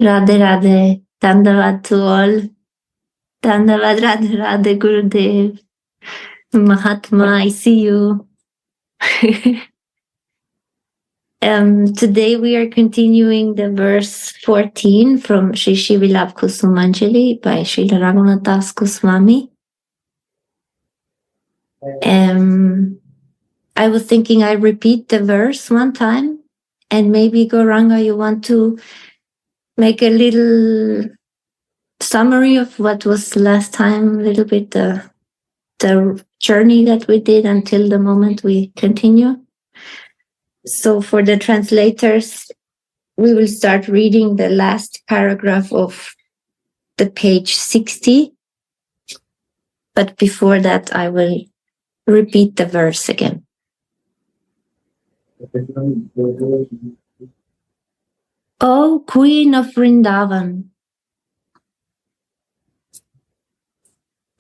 Radhe Radhe, Dandavad to all. Dandavad Radhe Radhe Gurudev. Mahatma, I see you. Today we are continuing the verse 14 from Shri Vilapa Kusumanjali by Sri Raghunath Goswami. I was thinking I repeat the verse one time, and maybe Gauranga, you want to make a little summary of what was last time, a little bit the journey that we did until the moment we continue. So for the translators, we will start reading the last paragraph of the page 60. But before that, I will repeat the verse again. O Queen of Vrindavan,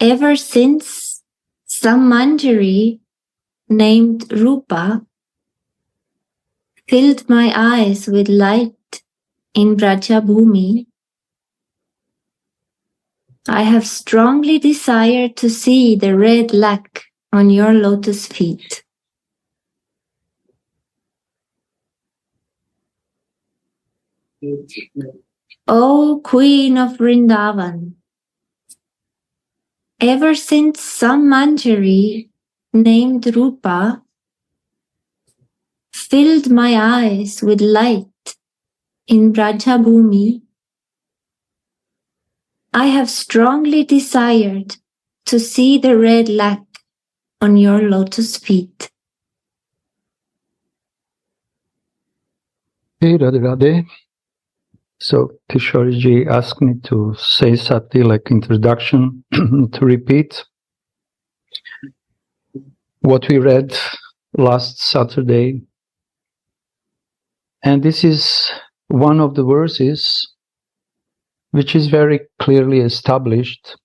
ever since some manjari named Rupa filled my eyes with light in Braja Bhumi, I have strongly desired to see the red lac on your lotus feet. O Queen of Vrindavan, ever since some manjari named Rupa filled my eyes with light in Braja Bhumi, I have strongly desired to see the red lac on your lotus feet. Hey, Radhe Radhe. So Kishoriji asked me to say something like introduction, to repeat what we read last Saturday. And this is one of the verses which is very clearly established,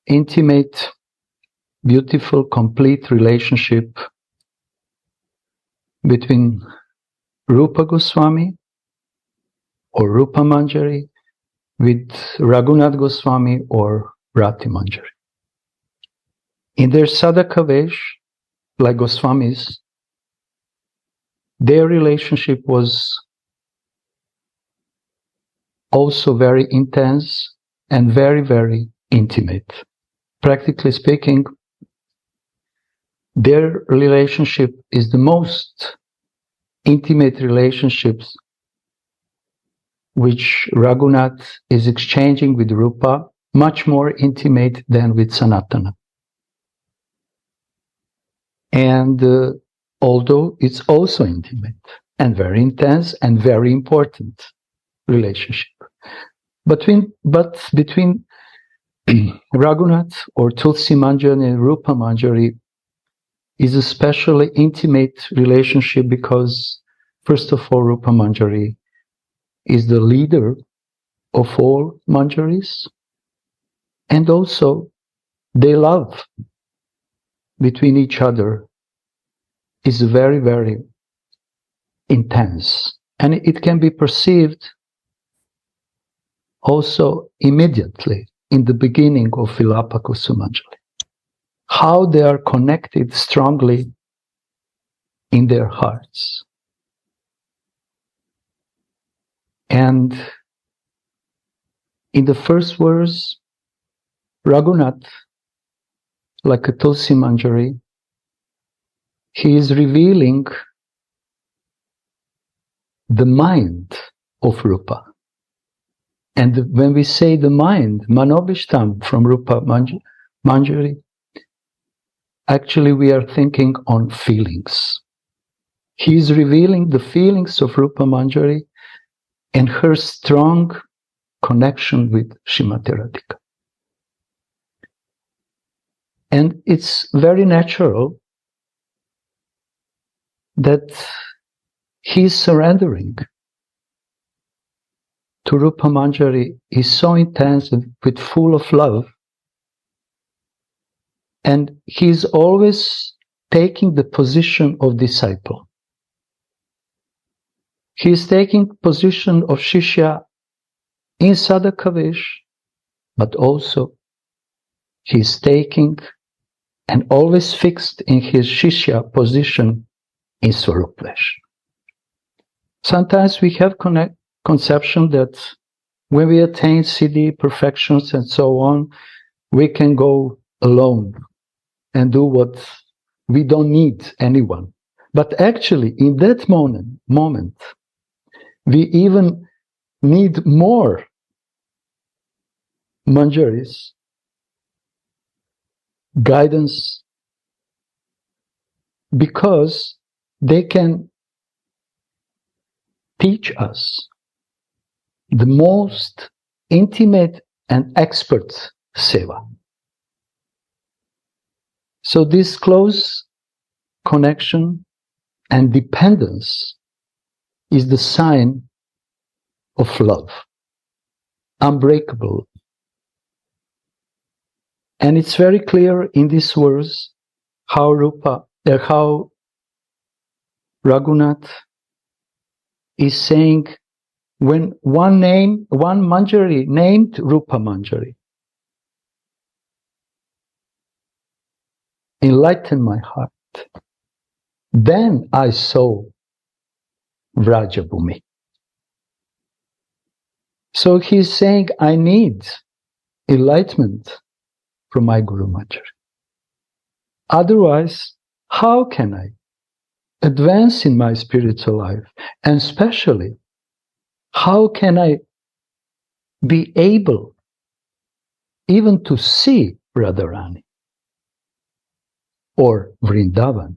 intimate, beautiful, complete relationship between Rupa Goswami or Rupa Manjari with Raghunath Goswami or Rati Manjari. In their sadhaka vesh, like Goswamis, their relationship was also very intense and very, very intimate. Practically speaking, their relationship is the most intimate relationships which Raghunath is exchanging with Rupa, much more intimate than with Sanatana. And although it's also intimate and very intense and very important relationship. But between Raghunath or Tulsi Manjari and Rupa Manjari is a especially intimate relationship because, first of all, Rupa Manjari is the leader of all Manjaris, and also their love between each other is very, very intense, and it can be perceived also immediately in the beginning of Vilapa Kusumanjali, how they are connected strongly in their hearts. And in the first verse, Raghunath, like a Tulsi Manjari, he is revealing the mind of Rupa. And when we say the mind, Manobishtam from Rupa Manjari, actually we are thinking on feelings. He is revealing the feelings of Rupa Manjari and her strong connection with Srimati Radhika. And it's very natural that his surrendering to Rupa Manjari is so intense and with full of love, and he is always taking the position of disciple. He is taking position of Shishya in Sadakavish, but also he's taking and always fixed in his Shishya position in Swarupvesh. Sometimes we have conception that when we attain Siddhi, perfections and so on, we can go alone and do what we don't need anyone. But actually, in that moment, we even need more manjaris, guidance, because they can teach us the most intimate and expert seva. So this close connection and dependence is the sign of love, unbreakable. And it's very clear in this verse how Raghunath is saying, when one manjari named Rupa Manjari enlightened my heart, then I saw Vrajabhumi. So he's saying, I need enlightenment from my Guru Manjari. Otherwise, how can I advance in my spiritual life? And especially, how can I be able even to see Radharani or Vrndavana?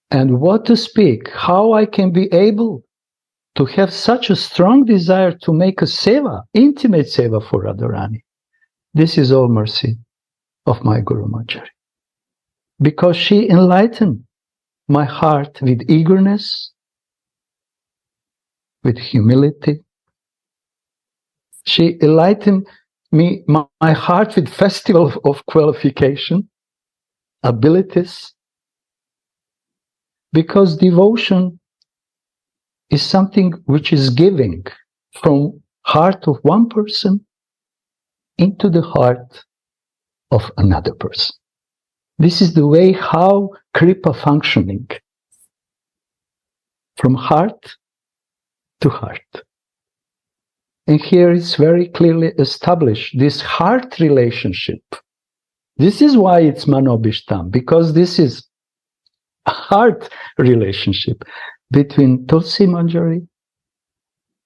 And what to speak, how I can be able to have such a strong desire to make a seva, intimate seva for Radharani. This is all mercy of my Guru Manjari. Because she enlightened my heart with eagerness, with humility. She enlightened my heart with festival of qualification, abilities. Because devotion is something which is giving from heart of one person into the heart of another person. This is the way how Kripa functioning, from heart to heart. And here it's very clearly established, this heart relationship. This is why it's Manobishtam, because this is a heart relationship between Tulsi Manjari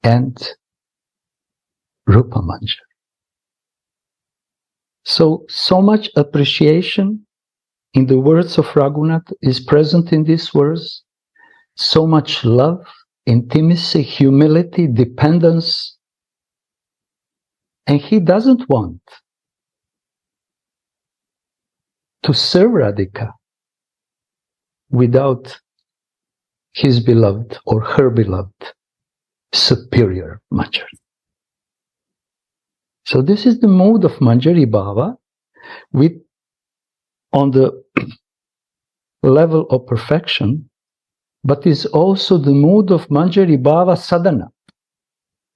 and Rupa Manjari. So much appreciation in the words of Raghunath is present in this verse. So much love, intimacy, humility, dependence. And he doesn't want to serve Radhika without his beloved or her beloved superior Manjari. So this is the mode of Manjari Bhava on the level of perfection, but is also the mood of Manjari Bhava sadhana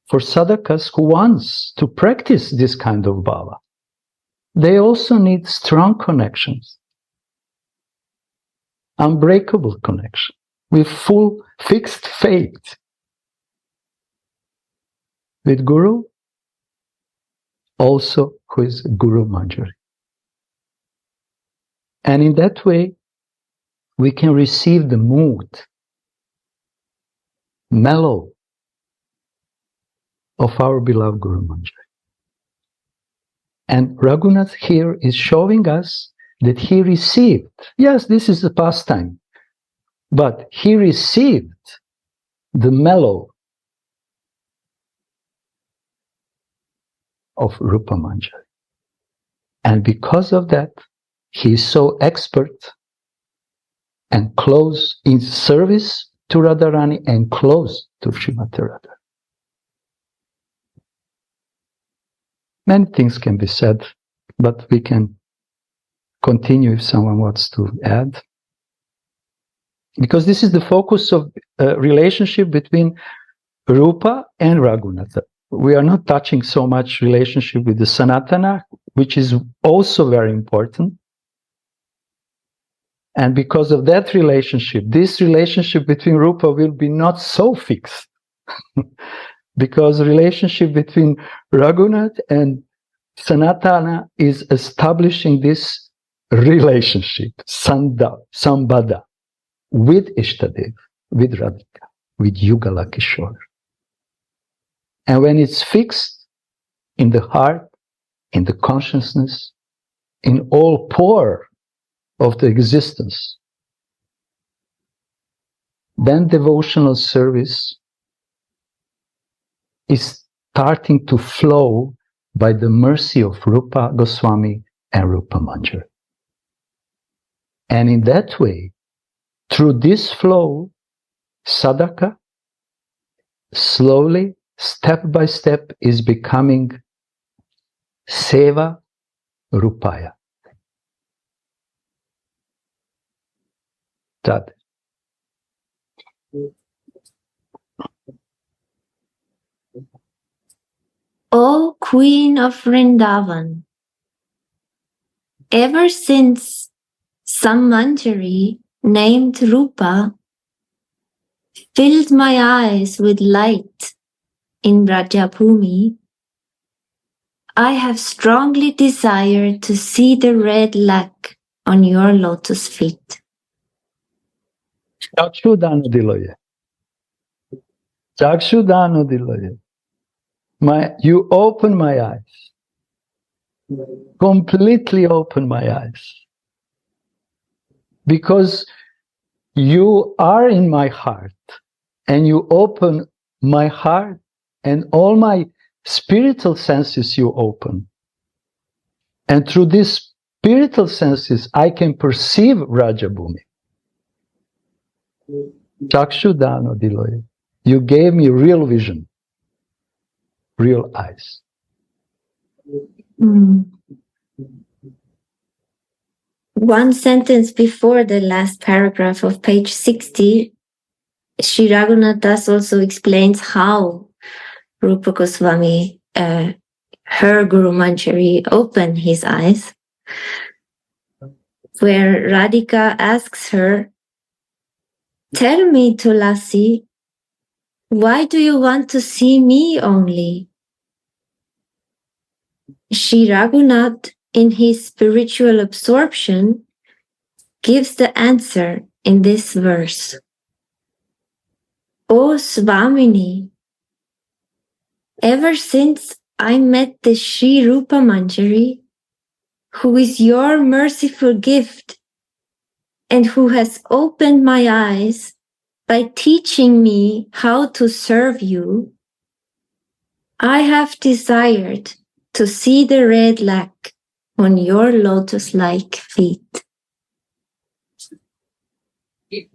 for sadhakas who wants to practice this kind of bhava. They also need strong connections, unbreakable connection, with full fixed faith with Guru, also who is Guru Manjari. And in that way, we can receive the mood, mellow of our beloved Guru Manjari. And Raghunath here is showing us that he received, yes, this is a pastime, but he received the mellow of Rupa Manjari. And because of that, he is so expert and close in service to Radharani and close to Srimati Radha. Many things can be said, but we can continue if someone wants to add. Because this is the focus of a relationship between Rupa and Raghunatha. we are not touching so much relationship with the Sanatana, which is also very important. And because of that relationship, this relationship between Rupa will be not so fixed. Because relationship between Raghunath and Sanatana is establishing this relationship, sambada, with Ishtadev, with Radhika, with Yugala Kishore. And when it's fixed in the heart, in the consciousness, in all pore of the existence, then devotional service is starting to flow by the mercy of Rupa Goswami and Rupa Manjari. And in that way, through this flow, sadhaka, slowly, step by step, is becoming seva rupaya. That. O Queen of Vrindavan, ever since some Manjari named Rupa filled my eyes with light in Brajabhumi, I have strongly desired to see the red lac on your lotus feet. Chakshudana diloye. Chakshudana diloye. You open my eyes. Completely open my eyes. Because you are in my heart, and you open my heart, and all my spiritual senses you open. And through these spiritual senses, I can perceive Rajabhumi. Chakshudano diloye. You gave me real vision, real eyes. One sentence before the last paragraph of page 60, Sri Raghunath Das also explains how Rupa Goswami, her Guru Manjari, opened his eyes, where Radhika asks her, "Tell me, Tulasi, why do you want to see me only?" Sri Raghunath, in his spiritual absorption, gives the answer in this verse. O Swamini, ever since I met the Sri Rupa Manjari, who is your merciful gift and who has opened my eyes by teaching me how to serve you, I have desired to see the red lac on your lotus-like feet. It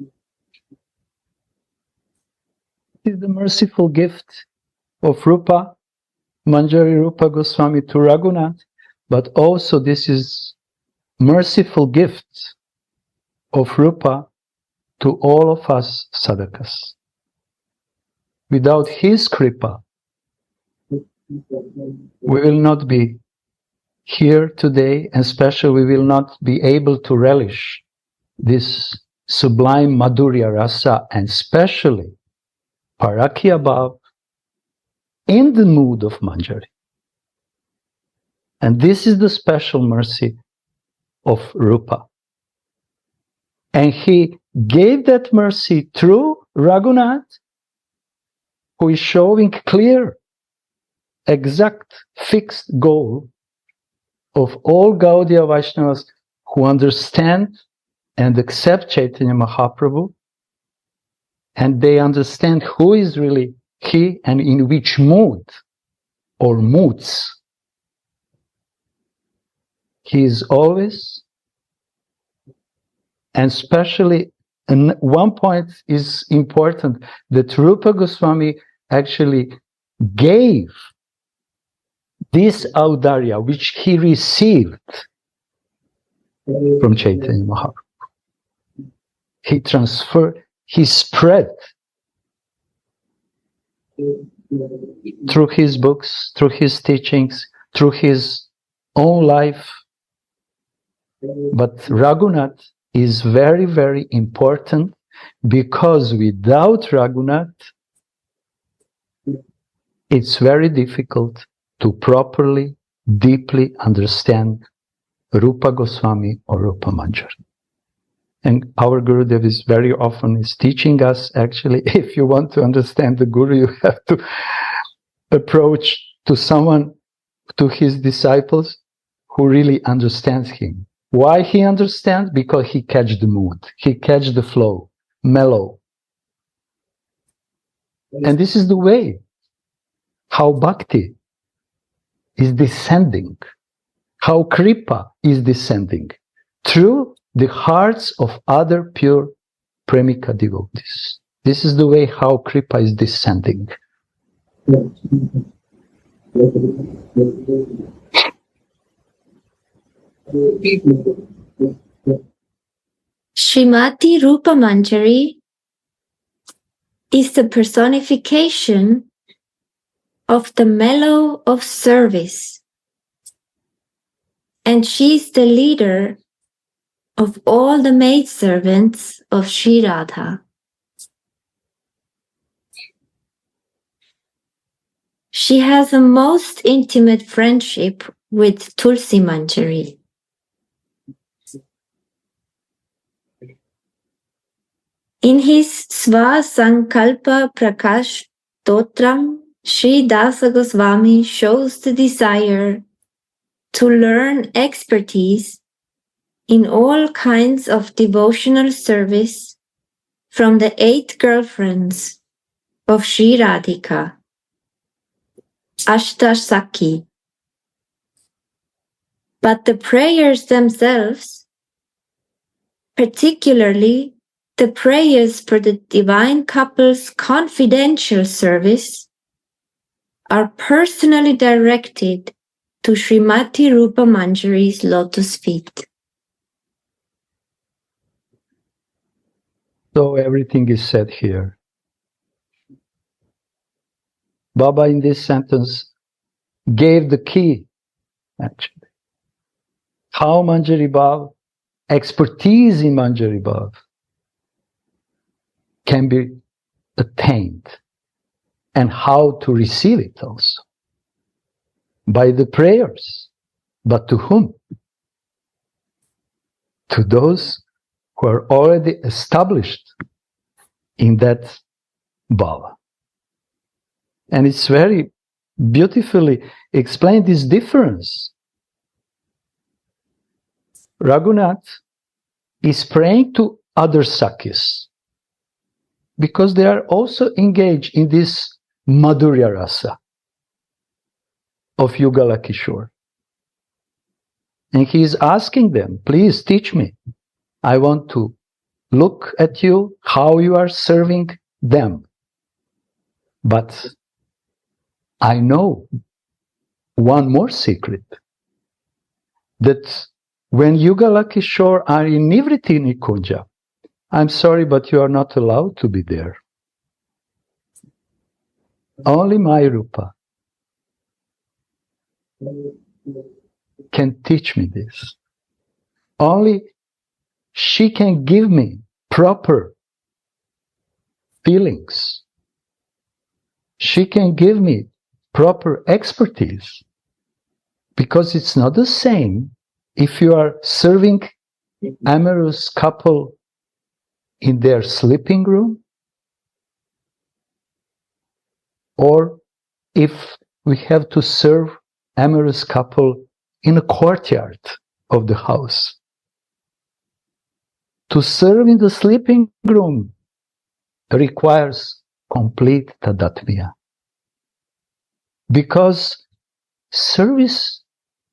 is the merciful gift of Rupa, Manjari Rupa Goswami to Raghunath, but also this is merciful gift of Rupa to all of us sadhakas. Without his kripa, we will not be here today, and especially we will not be able to relish this sublime Madhurya Rasa, and especially Parakya Bhav in the mood of Manjari. And this is the special mercy of Rupa. And he gave that mercy through Raghunath, who is showing clear, exact, fixed goal of all Gaudiya Vaishnavas who understand and accept Chaitanya Mahaprabhu, and they understand who is really he and in which mood or moods he is always. And especially, and one point is important, that Rupa Goswami actually gave this audarya, which he received from Chaitanya Mahaprabhu. He transferred, he spread through his books, through his teachings, through his own life. But Raghunath is very, very important, because without Raghunath, it's very difficult to properly, deeply understand Rupa Goswami or Rupa Manjari. And our Gurudev is very often is teaching us, actually, if you want to understand the Guru, you have to approach to someone, to his disciples, who really understands him. Why he understands? Because he catch the mood, he catch the flow, mellow. And this is the way how bhakti is descending, how kripa is descending through the hearts of other pure premika devotees. This is the way how kripa is descending. Srimati Rupa Manjari is the personification of the mellow of service, and she's the leader of all the maidservants of Sri Radha. She has a most intimate friendship with Tulsi Manjari. In his Sva Sankalpa Prakash Stotram, Sri Dasa Goswami shows the desire to learn expertise in all kinds of devotional service from the 8 girlfriends of Sri Radhika, Ashtasakhi. But the prayers themselves, particularly the prayers for the divine couple's confidential service, are personally directed to Srimati Rupa Manjari's lotus feet. So everything is said here. Baba in this sentence gave the key, actually. How Manjari Bhav, expertise in Manjari Bhav, can be attained, and how to receive it also. By the prayers. But to whom? To those who are already established in that bhava. And it's very beautifully explained, this difference. Raghunath is praying to other Sakhis because they are also engaged in this Madhurya Rasa of Yugala Kishore. And he is asking them, please teach me. I want to look at you, how you are serving them. But I know one more secret, that when Yugala Kishore are in Nivriti Nikunja, I'm sorry, but you are not allowed to be there. Only my Rupa can teach me this. Only she can give me proper feelings. She can give me proper expertise. Because it's not the same if you are serving amorous couple in their sleeping room, or if we have to serve amorous couple in a courtyard of the house. To serve in the sleeping room requires complete tadatmya. Because service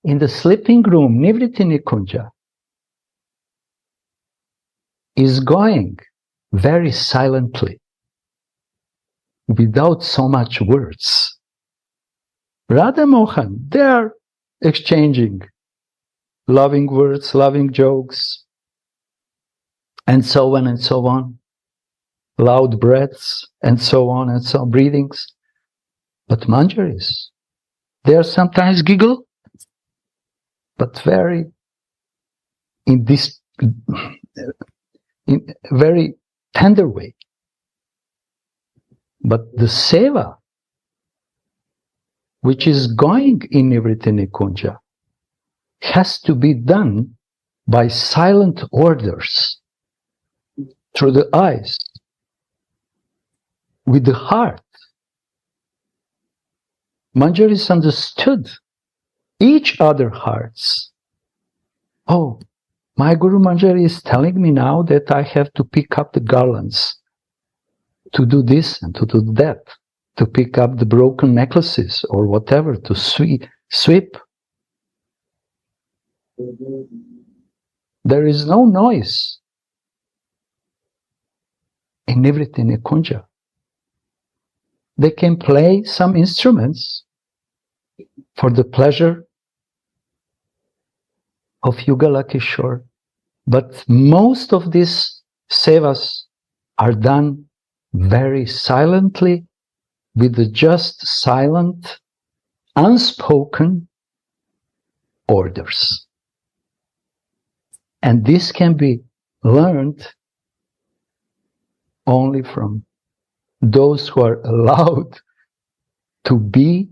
in the sleeping room, Nivriti Nikunja, is going very silently, without so much words. Radha Mohan, they are exchanging loving words, loving jokes, and so on and so on, loud breaths, and so on and so on, breathings. But manjaris, they are sometimes giggle, but very in very tender way. But the seva, which is going in Nivritti Nikunja, has to be done by silent orders, through the eyes, with the heart. Manjaris understood each other's hearts. Oh, my Guru Manjari is telling me now that I have to pick up the garlands, to do this and to do that, to pick up the broken necklaces or whatever, to sweep. There is no noise in Nivritti Nikunja. They can play some instruments for the pleasure of Yugala Kishore, but most of these sevas are done very silently, with the just silent, unspoken orders. And this can be learned only from those who are allowed to be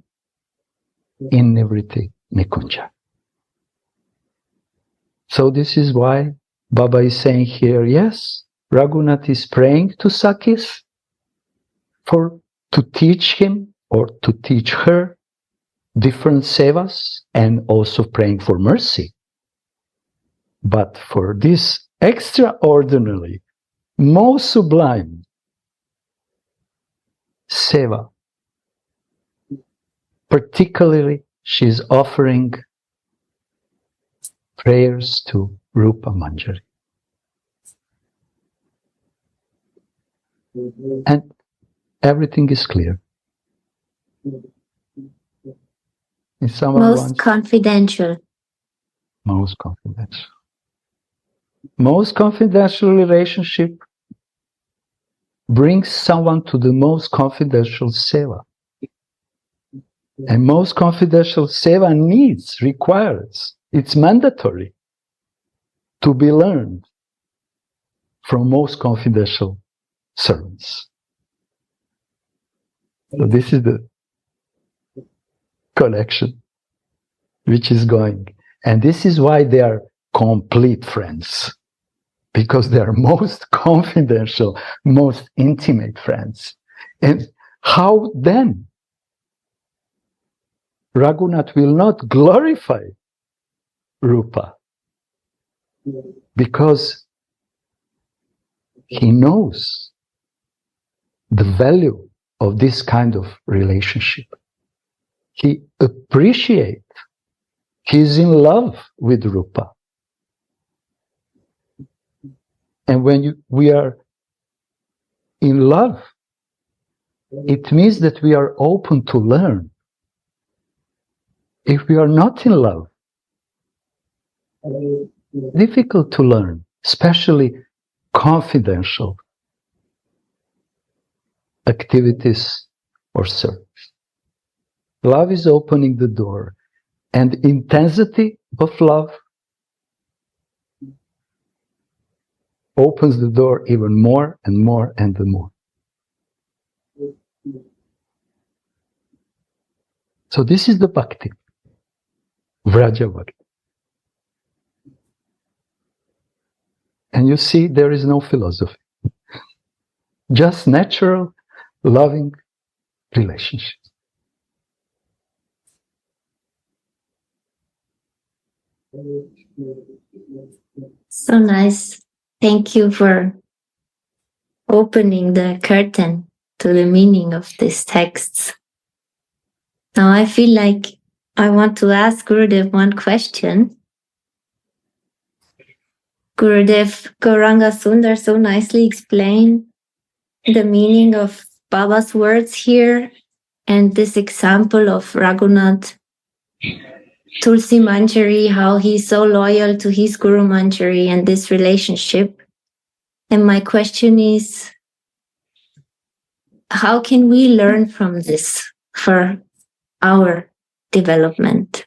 in Nivritti Nikunja. So this is why Baba is saying here, yes, Raghunath is praying to Sakis to teach him or to teach her different sevas, and also praying for mercy. But for this extraordinary, most sublime seva, particularly she's offering prayers to Rupa Manjari. And everything is clear. If someone most confidential. Most confidential. Most confidential relationship brings someone to the most confidential seva. And most confidential seva requires, it's mandatory to be learned from most confidential servants. So this is the connection which is going. And this is why they are complete friends. Because they are most confidential, most intimate friends. And how then Raghunath will not glorify Rupa? Because he knows the value of this kind of relationship. He appreciates, he is in love with Rupa. And when we are in love, it means that we are open to learn. If we are not in love, difficult to learn, especially confidential activities or service. Love is opening the door, and intensity of love opens the door even more and more and more. So this is the bhakti, Vraja Bhakti. And you see, there is no philosophy. Just natural, loving relationships. So nice. Thank you for opening the curtain to the meaning of these texts. Now I feel like I want to ask Gurudev one question. Gurudev, Gauranga Sundar so nicely explained the meaning of Baba's words here, and this example of Raghunath Tulsi Manjari, how he's so loyal to his Guru Manjari and this relationship. And my question is, how can we learn from this? for our development.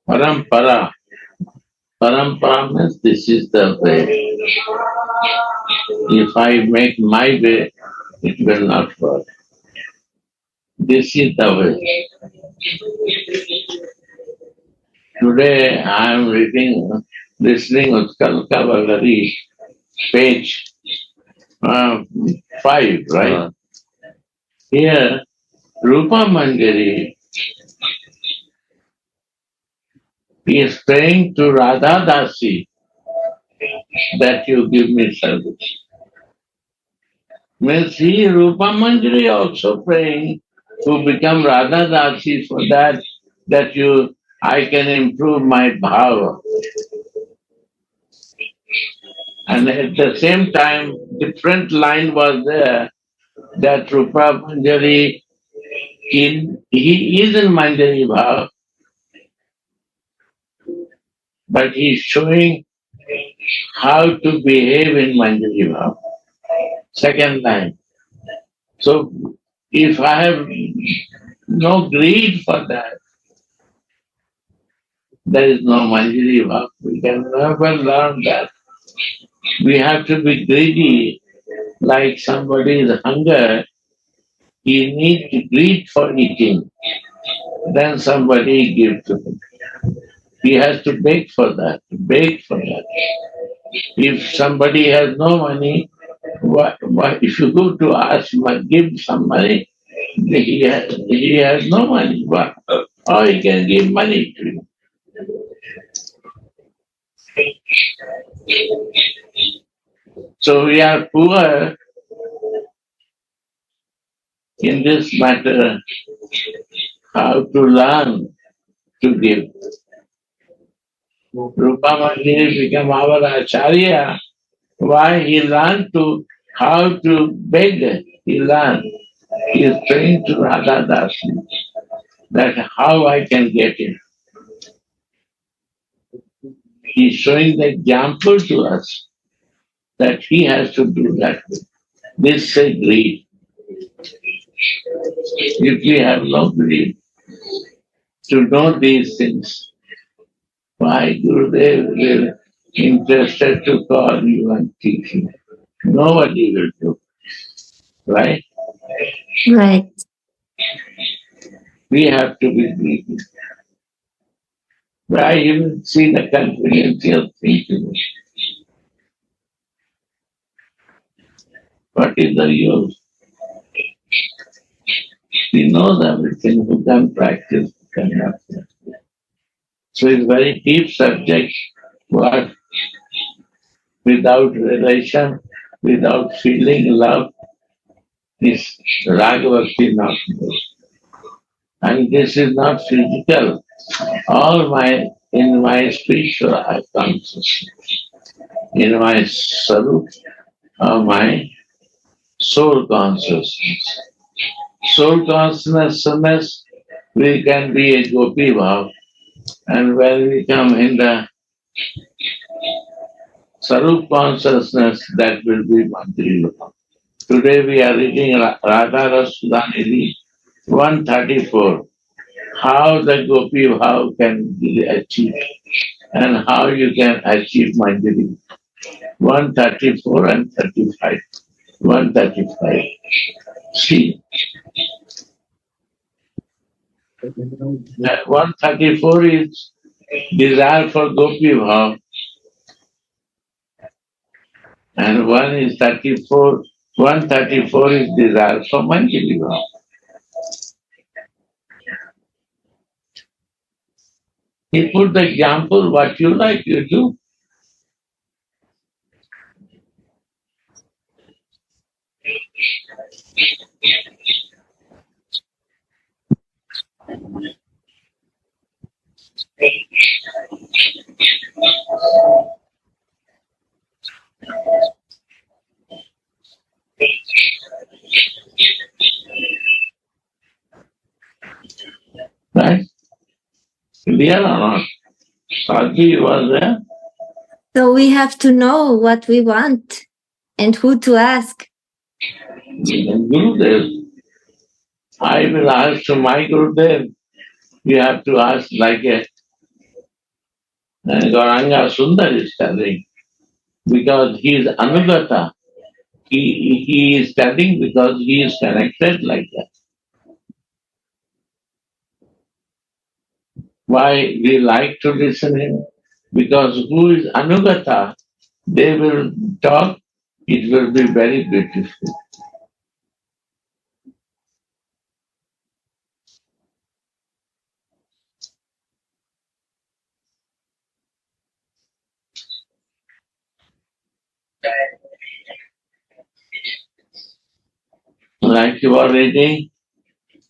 Parampara. Parampara means this is the way. If I make my way, it will not work. This is the way. Today I am listening Utkal Kavalari, page 5, right? Here, Rupa Manjari is praying to Radha Dasi that you give me service. Means he, Rupa Manjari, also praying to become Radha Dasi for that I can improve my bhava. And at the same time, different line was there that Rupa Manjari, he is in Manjari bhava, but he is showing how to behave in Manjari bhava. Second line. So if I have no greed for that, there is no Manjari bhava. We can never learn that. We have to be greedy, like somebody is hunger, he needs greed for eating. Then somebody gives to him. He has to beg for that, If somebody has no money, if you go to ask, give some money, he has no money. Or he can give money to you. So we are poor in this matter, how to learn to give. Rupa Manjari became our Acharya. Why? He learned how to beg. He learned. He is trained to Radha Dasi. That how I can get it. He is showing the example to us that he has to do that. This is greed. If we have no greed to know these things, why Gurudev will interested to call you and teach you? Nobody will do. Right? Right. We have to be greedy. But I even see the convenience of thinking. What is the use? He knows everything, who can practice, who cannot practice. So it's very deep subject, but without relation, without feeling love, is Ragavakti not good. And this is not physical. In my spiritual consciousness, in my sarup, or my soul consciousness. Soul consciousness, we can be a gopi bhav, and when we come in the sarup consciousness, that will be Manjari bhav. Today we are reading Radha Rasudhanidhi 134. How the gopi bhav can be achieved and how you can achieve Manjari. 134 and 35. 135. See. 134 is desire for gopi bhav, and 134 is desire for Manjari bhav. He put the example, what you like, you do. Right? Clear or not? Sadhi was there. So we have to know what we want and who to ask. Gurudev. I will ask to my Gurudev. You have to ask like a Gauranga Sundar is telling, because he is Anugata. He is telling because he is connected like that. Why we like to listen to him? Because who is Anugata, they will talk, it will be very beautiful. Like you are reading,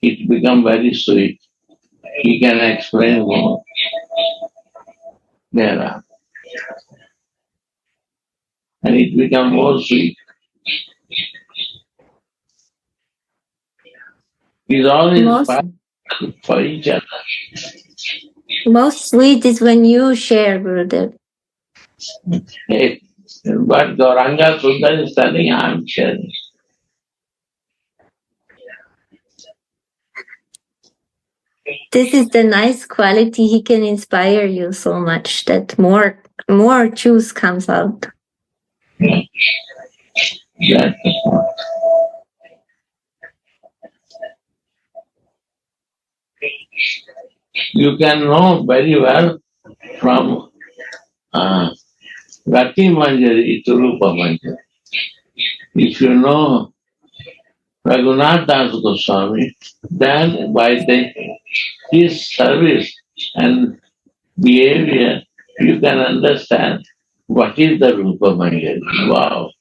it become very sweet. He can explain more. There, and it become more sweet. He's always Most for each other. most sweet is when you share, Gurudev. Hey, but Gauranga Sundar is telling, I'm sharing. This is the nice quality. He can inspire you so much that more juice comes out. That's the point. You can know very well from Gati Manjari to Rupa Manjari. If you know Raghunath Das Goswami, then by his service and behavior, you can understand what is the Rupa Manjari. Wow.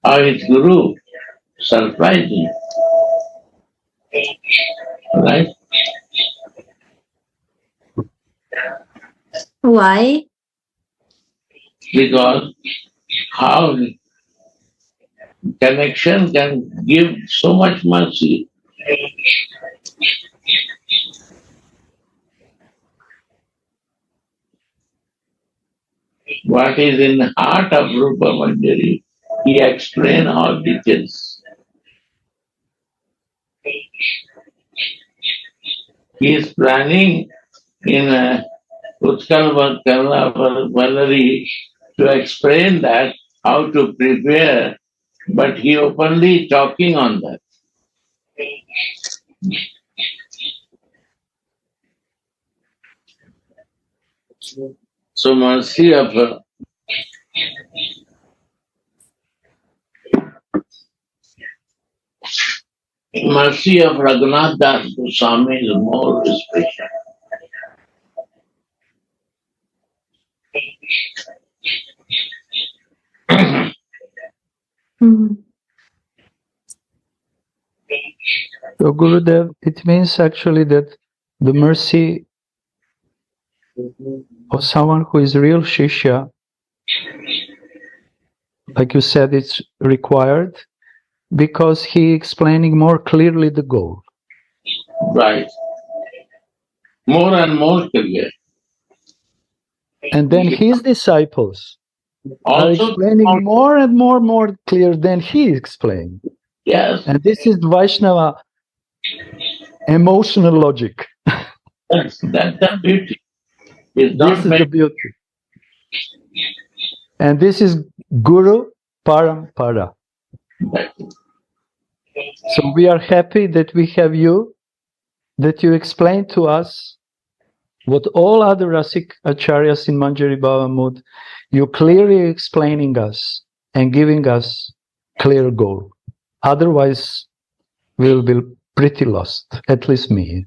How his Guru surprising. Right? Why? Because how connection can give so much mercy. What is in the heart of Rupa Manjari, he explained all details. He is planning in Utkal Vallari to explain that, how to prepare, but he openly talking on that. So mercy of Raghunath Das Goswami is more special. So Gurudev, it means actually that the mercy of someone who is real Shishya, like you said, it's required because he explaining more clearly the goal. Right. More and more clear. And then his disciples are Also, explaining more and more clear than he explained. yes, And this is Vaishnava emotional logic. that's the beauty. It's This not is the beauty. And this is Guru Parampara. So we are happy that we have you, that you explain to us what all other Rasik Acharyas in Manjari Bhavamud, you clearly explaining us and giving us clear goal. Otherwise, we'll be pretty lost, at least me.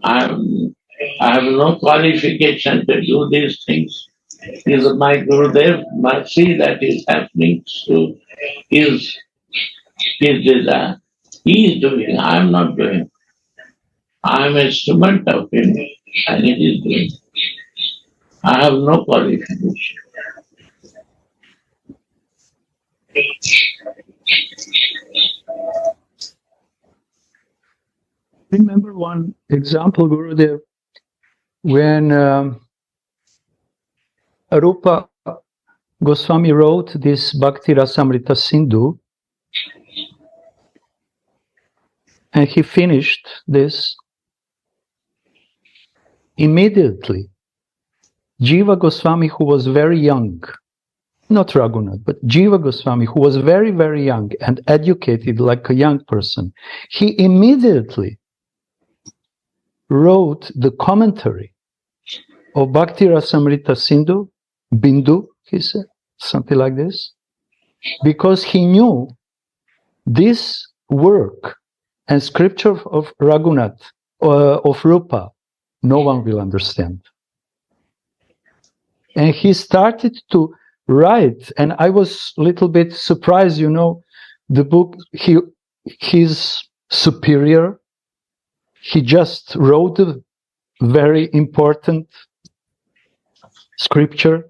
I have no qualification to do these things. It is my Gurudev mercy that is happening through his desire. He is doing, I am not doing. I am an instrument of him and it is doing. I have no qualification. Remember one example, Gurudev, when Rupa Goswami wrote this Bhakti Rasamrita Sindhu, And he finished this. Immediately, Jiva Goswami, who was very young, not Raghunath, but Jiva Goswami, who was very, very young and educated like a young person, he immediately wrote the commentary of Bhakti Rasamrita Sindhu, Bindu, he said, something like this, because he knew this work and scripture of Raghunath, of Rupa, no one will understand. And he started to write, and I was a little bit surprised, the book, his superior, he just wrote a very important scripture,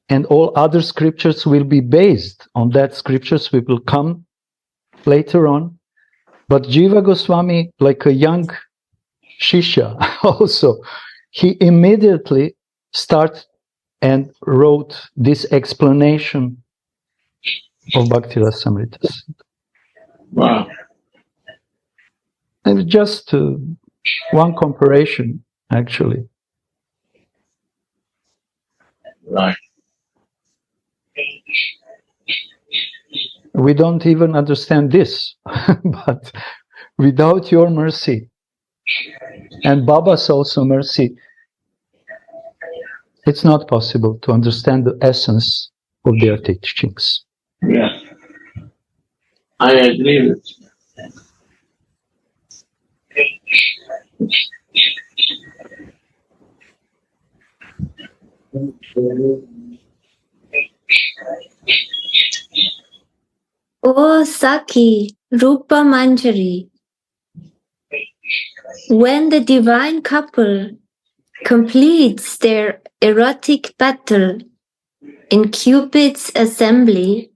and all other scriptures will be based on that scriptures. We will come later on. But Jiva Goswami, like a young Shishya also, he immediately started and wrote this explanation of Bhakti Rasamrita. Wow. And just one comparison, actually. Right. We don't even understand this, but without your mercy, and Baba's also mercy, it's not possible to understand the essence of their teachings. Yeah. I agree with you. O Saki, Rupa Manjari, when the divine couple completes their erotic battle in Cupid's assembly,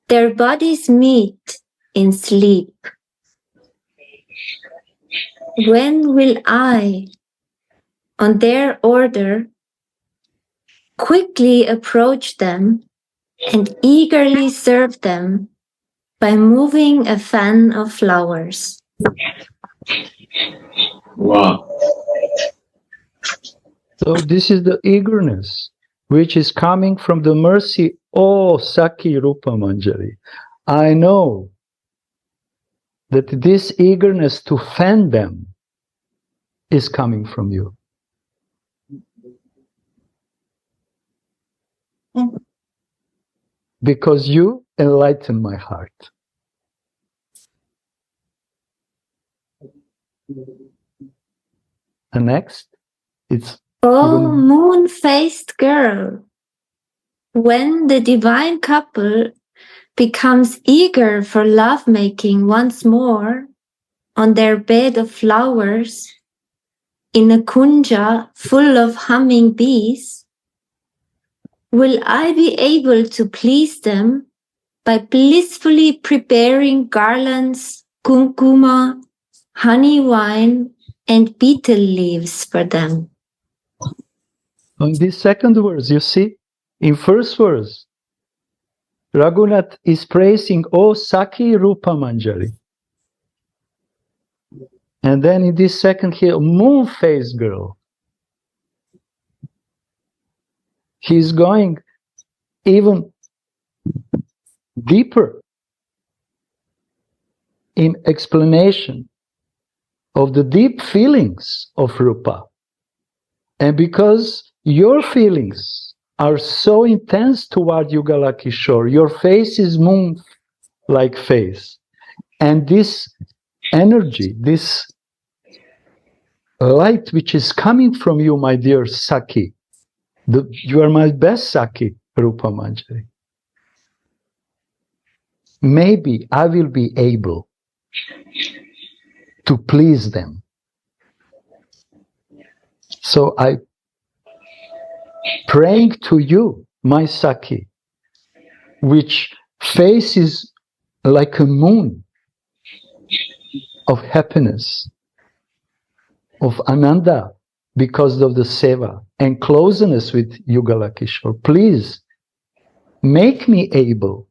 their bodies meet in sleep. When will I, on their order, quickly approach them and eagerly serve them by moving a fan of flowers? Wow. So this is the eagerness which is coming from the mercy. Oh, Saki Rupa Manjari, I know that this eagerness to fan them is coming from you. Because you enlighten my heart. And next, it's Oh, moon-faced girl, when the divine couple becomes eager for lovemaking once more on their bed of flowers in a kunja full of humming bees, will I be able to please them by blissfully preparing garlands, kumkuma, honey wine, and betel leaves for them? in this second verse, you see, in first verse, Raghunath is praising, oh, Saki Rupa Manjari. And then in this second here, moon-faced girl. He's going even deeper in explanation of the deep feelings of Rupa. And because your feelings are so intense toward Yugala Kishore, your face is moon-like face. And this energy, this light which is coming from you, my dear Saki, you are my best Saki, Rupa Manjari. Maybe I will be able to please them. So I praying to you, my Saki, which faces like a moon of happiness, of ananda, because of the seva and closeness with Yugala Kishore. Please make me able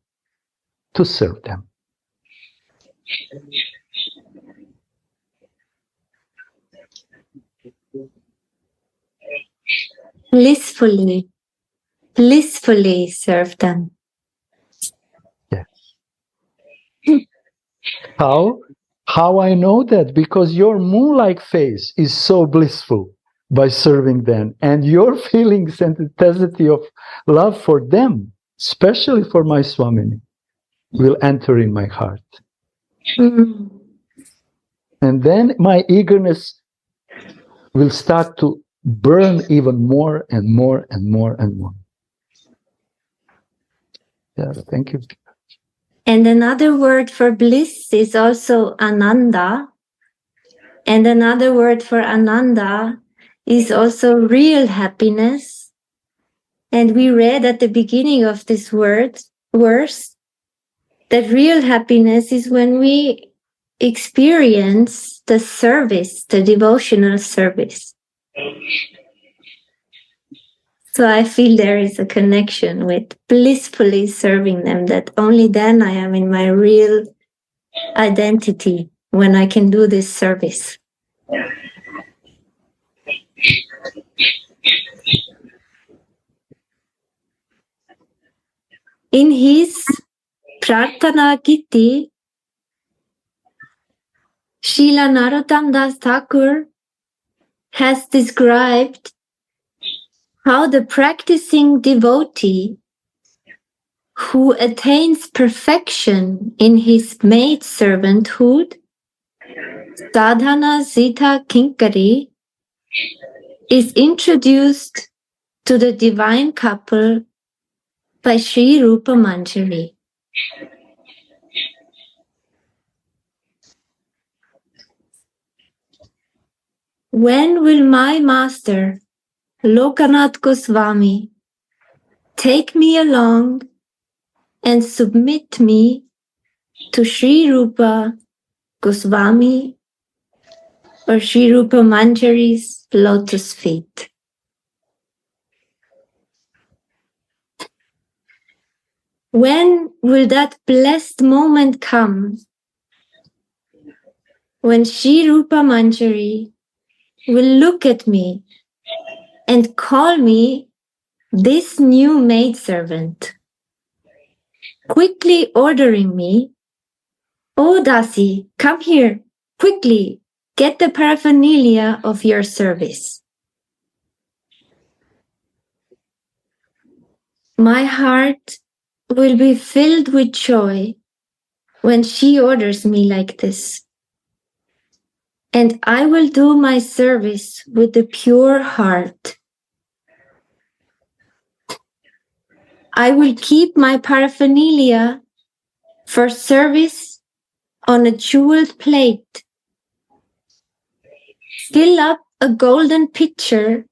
to serve them. Blissfully serve them. Yes. How I know that? Because your moon-like face is so blissful by serving them, and your feelings and intensity of love for them, especially for my Swamini, will enter in my heart. Mm. And then my eagerness will start to burn even more and more and more and more. Yeah, thank you. And another word for bliss is also ananda. And another word for ananda is also real happiness. And we read at the beginning of this verse that real happiness is when we experience the service, the devotional service. So I feel there is a connection with blissfully serving them, that only then I am in my real identity, when I can do this service. In his Prarthana Giti, Srila Narottam Das Thakur has described how the practicing devotee who attains perfection in his maidservanthood, sadhana zita kinkari, is introduced to the divine couple by Sri Rupa Manjari. When will my master, Lokanath Goswami, take me along and submit me to Sri Rupa Goswami or Sri Rupa Manjari's lotus feet? When will that blessed moment come when Sri Rupa Manjari will look at me and call me this new maidservant, quickly ordering me, "Oh Dasi, come here, quickly, get the paraphernalia of your service." My heart will be filled with joy when she orders me like this. And I will do my service with a pure heart. I will keep my paraphernalia for service on a jeweled plate. Fill up a golden pitcher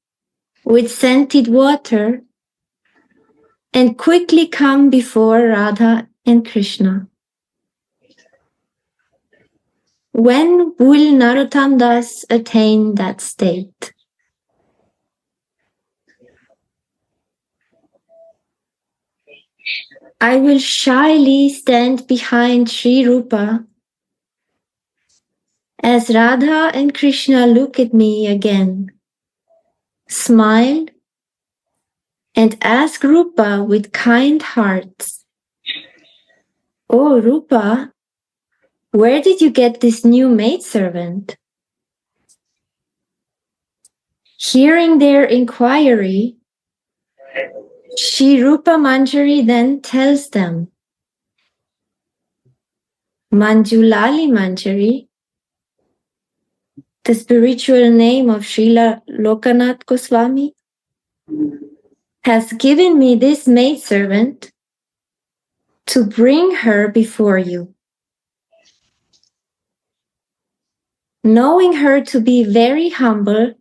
with scented water and quickly come before Radha and Krishna. When will Narottam Das attain that state? I will shyly stand behind Sri Rupa as Radha and Krishna look at me again, smile, and ask Rupa with kind hearts, "Oh Rupa, where did you get this new maidservant?" Hearing their inquiry, Sri Rupa Manjari then tells them, Manjulali Manjari, the spiritual name of Srila Lokanath Goswami, has given me this maidservant to bring her before you. Knowing her to be very humble,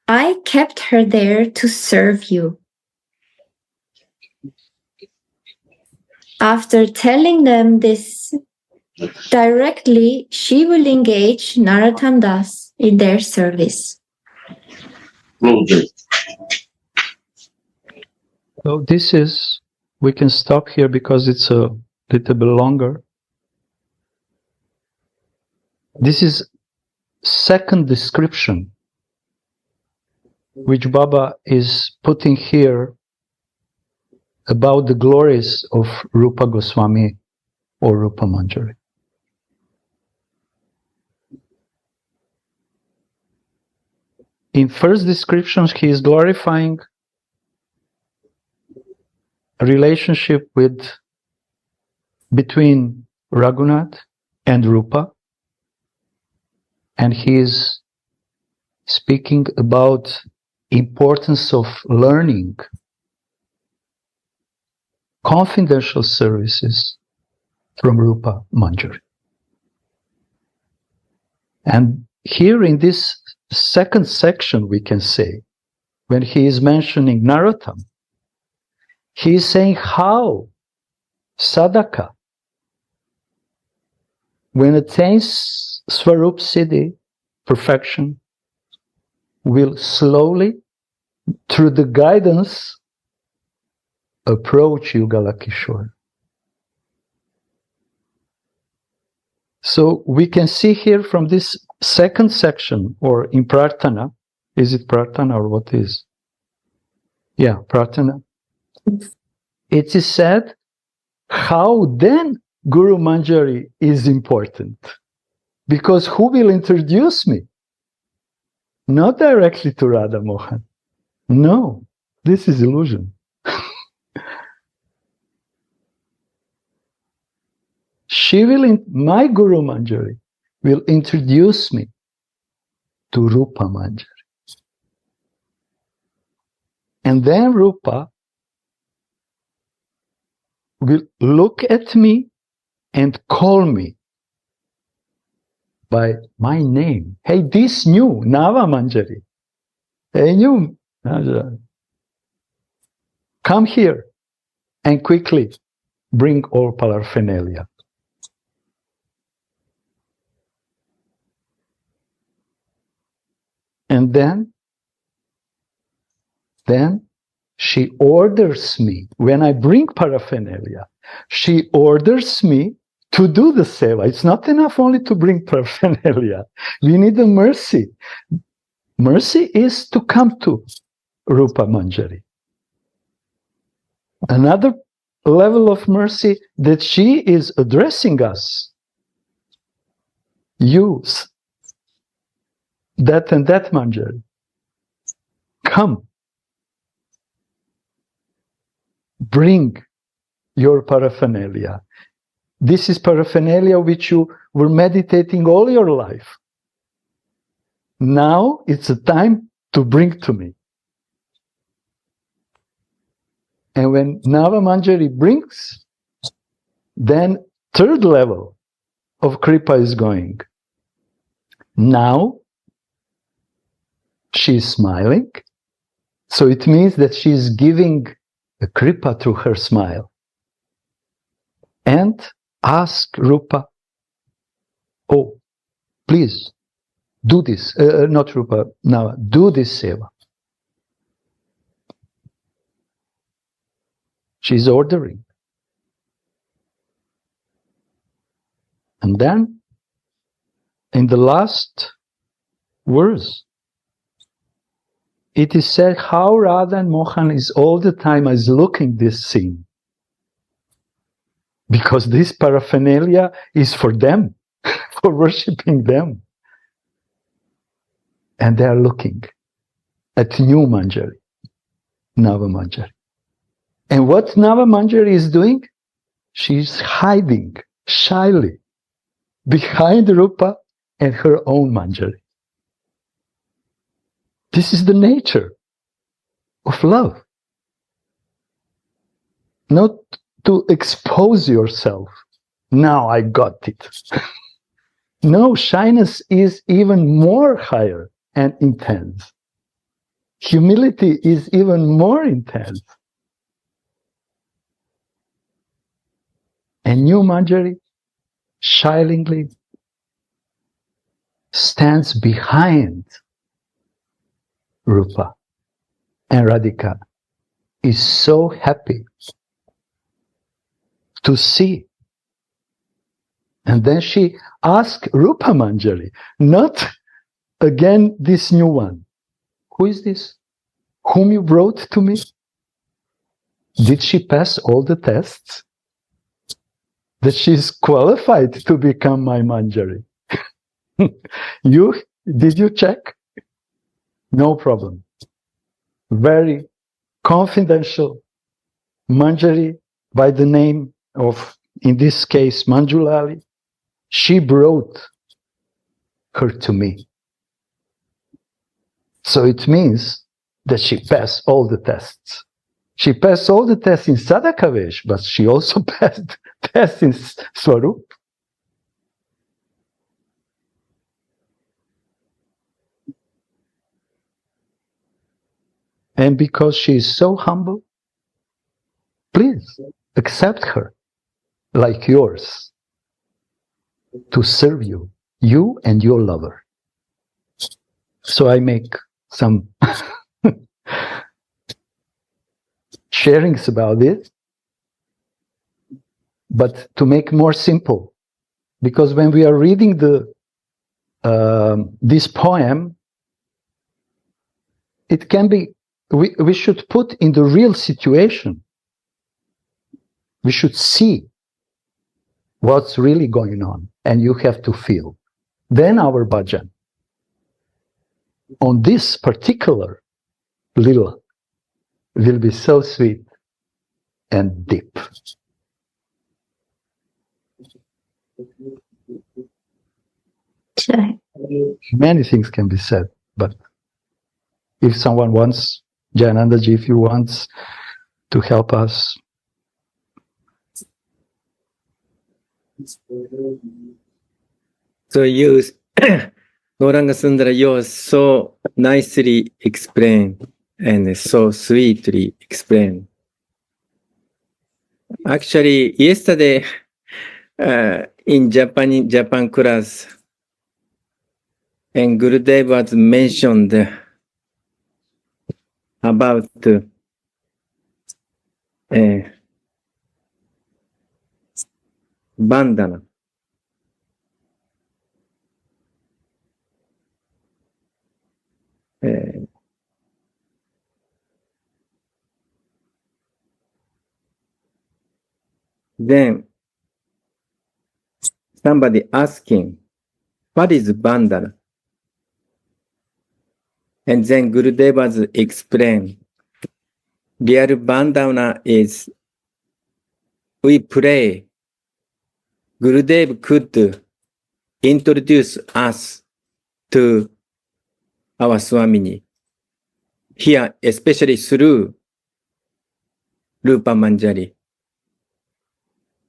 I kept her there to serve you. After telling them this directly, she will engage Narottam Das in their service. So we can stop here because it's a little bit longer. This is second description which Baba is putting here about the glories of Rupa Goswami or Rupa Manjari. In first descriptions, he is glorifying a relationship between Raghunath and Rupa, and he is speaking about importance of learning confidential services from Rupa Manjari. And here in this second section, we can say, when he is mentioning Narottam, he is saying how sadhaka, when attains Swarup Siddhi, perfection, will slowly, through the guidance, approach Yugala Kishore. So we can see here from this second section, or in Prarthana, is it Prarthana or what is? Yeah, Prarthana. It is said how then Guru Manjari is important. Because who will introduce me? Not directly to Radha Mohan. No, this is illusion. My Guru Manjari will introduce me to Rupa Manjari. And then Rupa will look at me and call me by my name. Hey, this new Nava Manjari. Hey, new Manjari. Come here and quickly bring all paraphernalia. And then she orders me, when I bring paraphernalia, she orders me to do the seva. It's not enough only to bring paraphernalia. We need the mercy. Mercy is to come to Rupa Manjari. Another level of mercy that she is addressing us. Use that and that Manjari. Come. Bring your paraphernalia. This is paraphernalia which you were meditating all your life. Now it's a time to bring to me. And when Nava Manjari brings, then third level of Kripa is going. Now she is smiling, so it means that she is giving a Kripa through her smile. And ask Rupa, oh, please, do this, not Rupa, now do this seva. She's ordering. And then, in the last verse, it is said how Radha and Mohan is all the time is looking this scene. Because this paraphernalia is for them, for worshipping them. And they are looking at new Manjari, Nava Manjari. And what Nava Manjari is doing? She's hiding shyly behind Rupa and her own Manjari. This is the nature of love. Not to expose yourself. Now I got it. No, shyness is even more higher and intense. Humility is even more intense. And new Manjari shyly stands behind Rupa, and Radhika is so happy to see And then she asked Rupa Manjari, not again this new one. Who is this? Whom you brought to me? Did she pass all the tests? That she's qualified to become my Manjari? Did you check? No problem. Very confidential Manjari by the name of, in this case, Manjulali. She brought her to me. So it means that she passed all the tests. She passed all the tests in Sadhakavesh, but she also passed tests in Swarup. And because she is so humble, please accept her like yours to serve you, you and your lover. So I make some sharings about it, but to make more simple, because when we are reading this poem, it can be, we should put in the real situation. We should see what's really going on, and you have to feel. Then our bhajan on this particular lila will be so sweet and deep. Sure. Many things can be said, but if someone wants, Jayanandaji, if you want to help us. So you, Gauranga Sundara, you so nicely explained and so sweetly explained. Actually, yesterday in Japan class, and Gurudev was mentioned about bandana. Then somebody asking, what is bandana? And then Gurudev was explained, real bandana is we pray. Gurudev could introduce us to our Swamini here, especially through Rupa Manjari.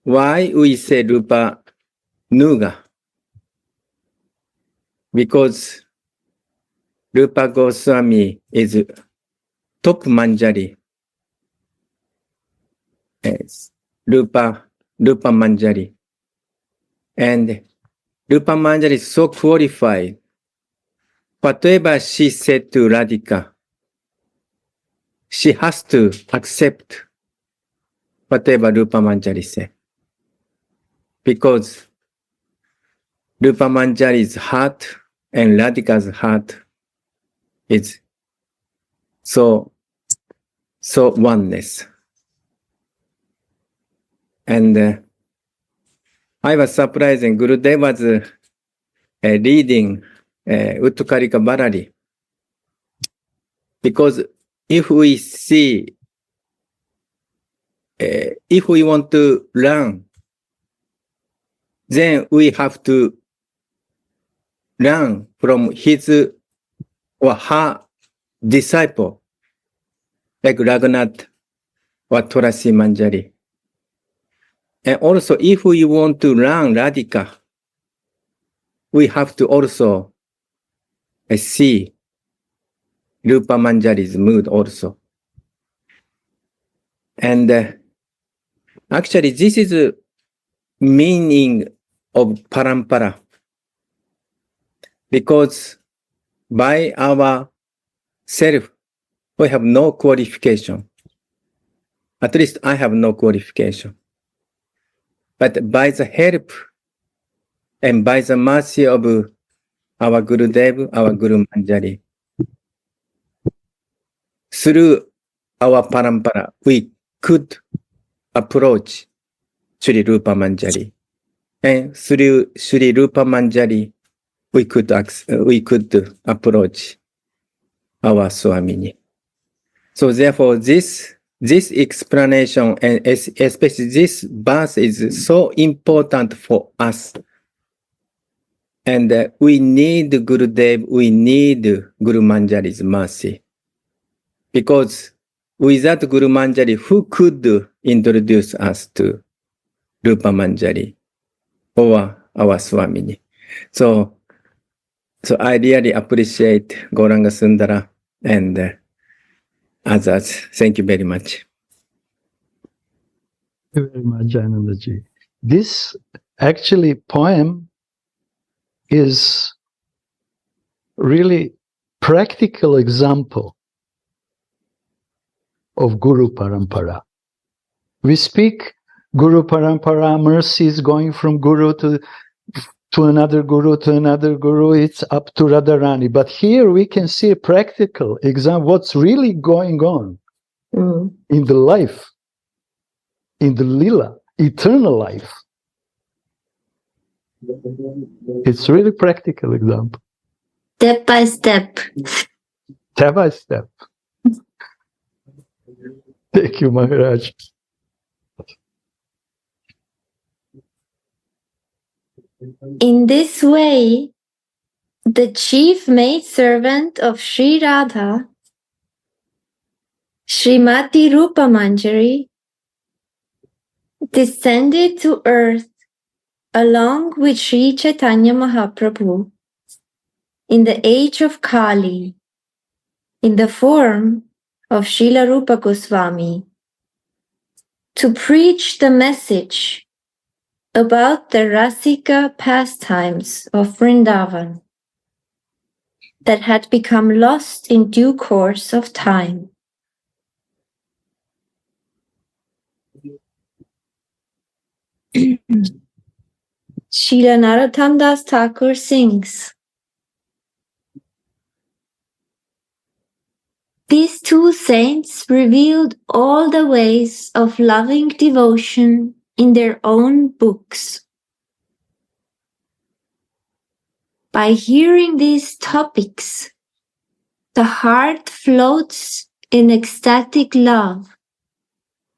Why we say Rupa Nuga? Because Rupa Goswami is top Manjari. Yes. Rupa Manjari. And Rupa Manjari is so qualified. Whatever she said to Radhika, she has to accept whatever Rupa Manjari said. Because Rupa Manjari's heart and Radhika's heart is so oneness. And I was surprised, and Gurudev was reading Utkarika Bharari. Because if we see, if we want to learn, then we have to learn from his or her disciple, like Raghunath or Tulasi Manjari. And also, if we want to learn Radhika, we have to also see Rupa Manjari's mood also. And actually, this is the meaning of parampara. Because by our self, we have no qualification. At least I have no qualification. But by the help And by the mercy of our Gurudev, our Guru Manjari, through our parampara, we could approach Sri Rupa Manjari. And through Sri Rupa Manjari, we could approach our Swamini. So therefore, this explanation and especially this verse is so important for us. And we need Gurudev, we need Guru Manjari's mercy. Because without Guru Manjari, who could introduce us to Rupa Manjari or our Swamini? So I really appreciate Gauranga Sundara and others. Thank you very much. Thank you very much, Anandaji. This actually poem is really practical example of Guru Parampara. We speak Guru Parampara, mercy is going from Guru to another Guru, to another Guru, it's up to Radharani. But here we can see a practical example, what's really going on in the life, in the lila, eternal life. It's really practical example. Step by step. Step by step. Thank you, Maharaj. In this way, the chief maidservant of Sri Radha, Srimati Rupa Manjari, descended to earth along with Sri Caitanya Mahaprabhu in the age of Kali, in the form of Srila Rupa Goswami, to preach the message about the Rasika pastimes of Vrndavana that had become lost in due course of time. Srila Narottam Das Thakur sings, these two saints revealed all the ways of loving devotion in their own books. By hearing these topics, the heart floats in ecstatic love,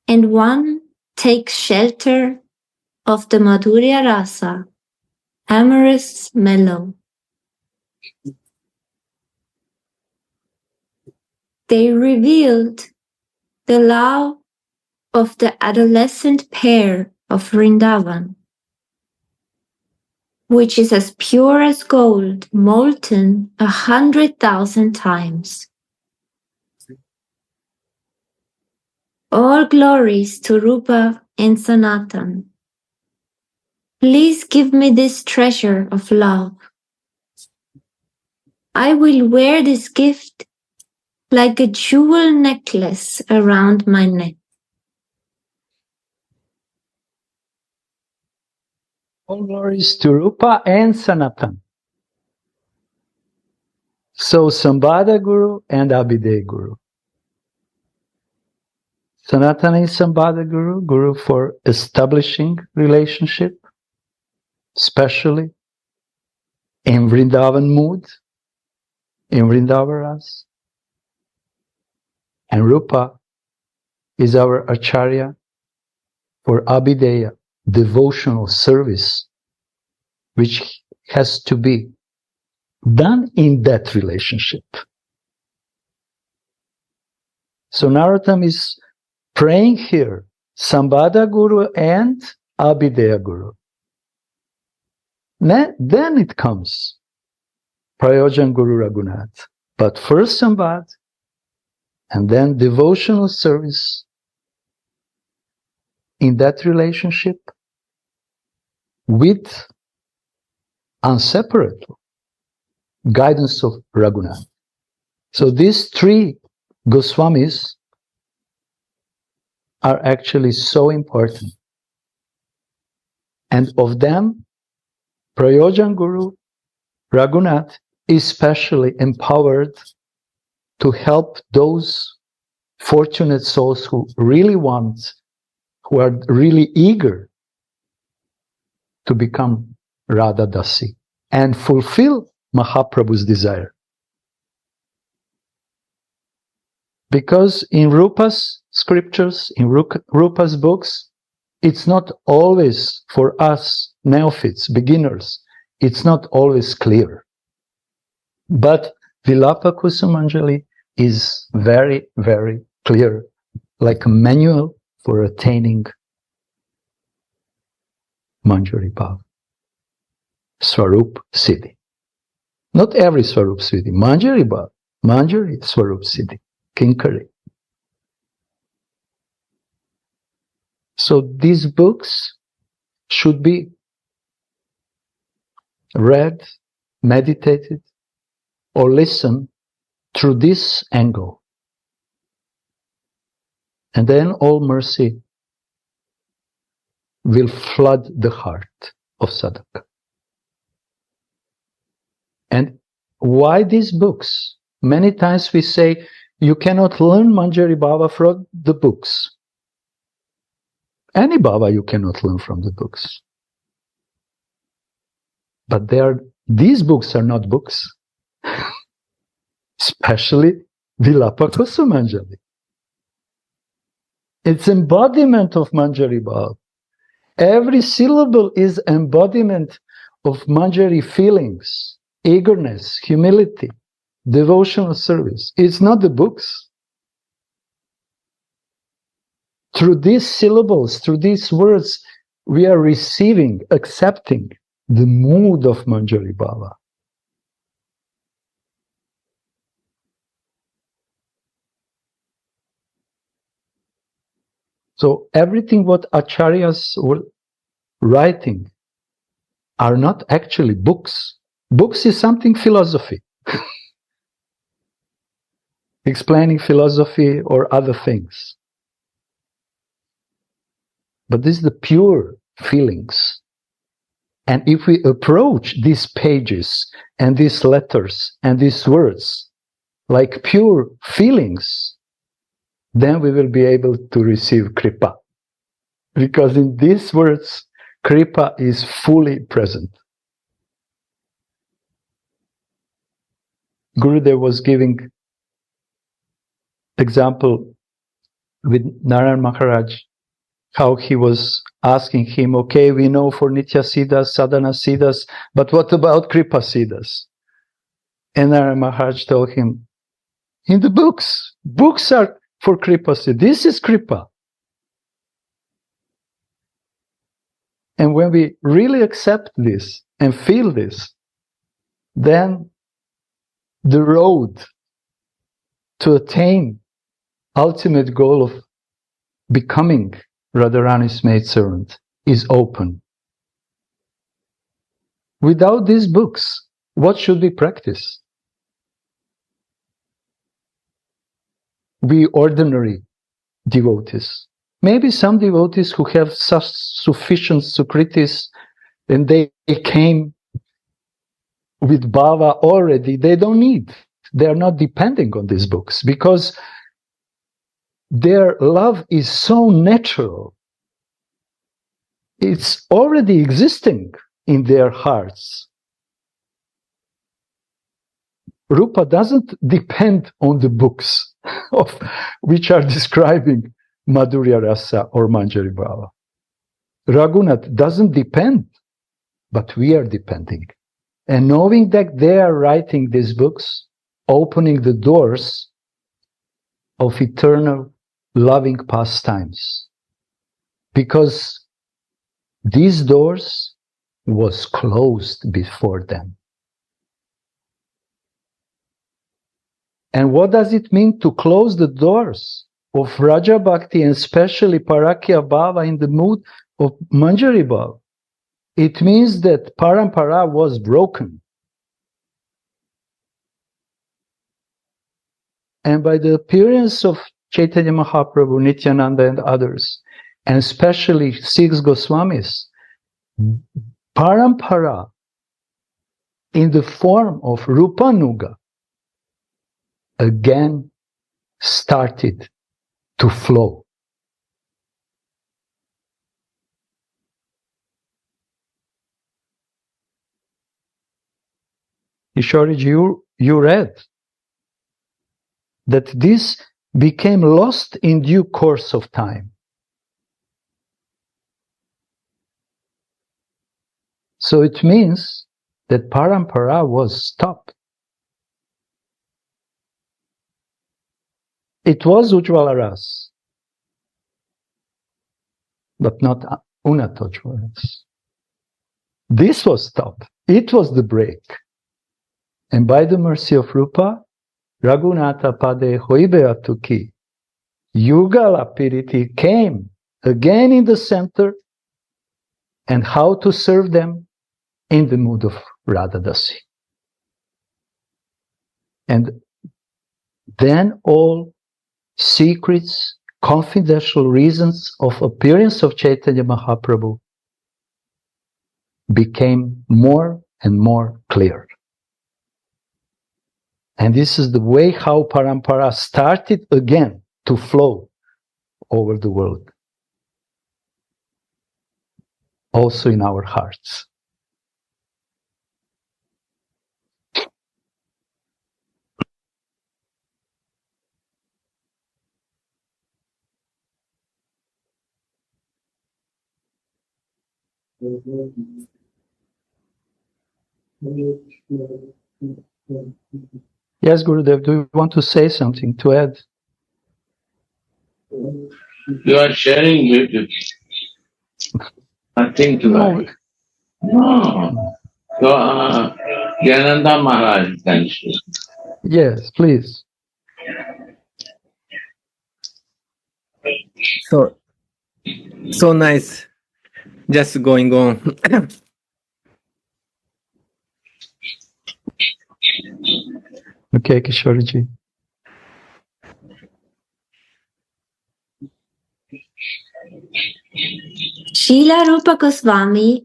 and one takes shelter of the Madhurya Rasa, amorous mellow. They revealed the love of the adolescent pair of Vrindavan, which is as pure as gold, molten 100,000 times. All glories to Rupa and Sanatan. Please give me this treasure of love. I will wear this gift like a jewel necklace around my neck. All glories to Rupa and Sanatan. So Sambada Guru and Abhideya Guru. Sanatana is Sambada Guru, Guru for establishing relationship, especially in Vrindavan mood, in Vrindavaras. And Rupa is our Acharya for Abhideya, devotional service, which has to be done in that relationship. So Narottam is praying here, Sambada Guru and Abhideya Guru. Then it comes Prayojan Guru Raghunath. But first Sambad, and then devotional service in that relationship with inseparable guidance of Raghunath. So these three Goswamis are actually so important. And of them, Prayojan Guru Raghunath is specially empowered to help those fortunate souls who really want, who are really eager to become Radha Dasi and fulfill Mahaprabhu's desire. Because in Rupa's scriptures, in Rupa's books, it's not always for us neophytes, beginners, it's not always clear. But Vilapa Kusumanjali is very, very clear, like a manual for attaining Manjari Bhav, Swarup Siddhi. Not every Swarup Siddhi, Manjari Bhav, Manjari Swarup Siddhi, Kinkari. So these books should be read, meditated, or listened through this angle. And then all mercy will flood the heart of sadhaka. And why these books? Many times we say, you cannot learn Manjari Bhava from the books. Any Bhava you cannot learn from the books. But these books are not books. Especially Vilapa Kusumanjali. It's embodiment of Manjari Bhava. Every syllable is embodiment of Manjari feelings, eagerness, humility, devotional service. It's not the books. Through these syllables, through these words, we are receiving, accepting the mood of Manjari Bhava. So everything what acharyas were writing are not actually books. Books is something philosophy. Explaining philosophy or other things. But this is the pure feelings. And if we approach these pages and these letters and these words like pure feelings, then we will be able to receive kripa. Because in these words, kripa is fully present. Gurudev was giving example with Narayan Maharaj, how he was asking him, okay, we know for Nitya Siddhas, Sadhana Siddhas, but what about Kripa Siddhas? And Narayan Maharaj told him, in the books are for Kripa Siddha. This is Kripa. And when we really accept this and feel this, then the road to attain ultimate goal of becoming Radharani's maidservant is open. Without these books, what should we practice? We ordinary devotees. Maybe some devotees who have such sufficient sukritis and they came with bhava already, they don't need. They are not depending on these books because their love is so natural. It's already existing in their hearts. Rupa doesn't depend on the books of which are describing Madhurya Rasa or Manjari Bhava. Raghunath doesn't depend, but we are depending. And knowing that they are writing these books, opening the doors of eternal loving pastimes. Because these doors was closed before them. And what does it mean to close the doors of Raja Bhakti and especially Parakya Bhava in the mood of Manjari Bhava? It means that Parampara was broken. And by the appearance of Caitanya Mahaprabhu, Nityananda and others, and especially six Goswamis, Parampara in the form of Rupanuga, again started to flow. Ishwariji, you read that this became lost in due course of time. So it means that parampara was stopped. It was Ujjvala Ras, but not Unnata Ujjvala Ras. This was stopped. It was the break. And by the mercy of Rupa, Raghunatha Pade Hoibeatuki, Yugala Piriti came again in the center, and how to serve them in the mood of Radha Dasi. And then all secrets, confidential reasons of appearance of Chaitanya Mahaprabhu became more and more clear. And this is the way how parampara started again to flow over the world. Also in our hearts. Yes, Gurudev, do you want to say something to add? You are sharing beauty. Nothing to add. No. So, Gyananda Maharaj can share. Yes, please. So nice. Just going on. Okay, Kishoriji. Srila Rupa Goswami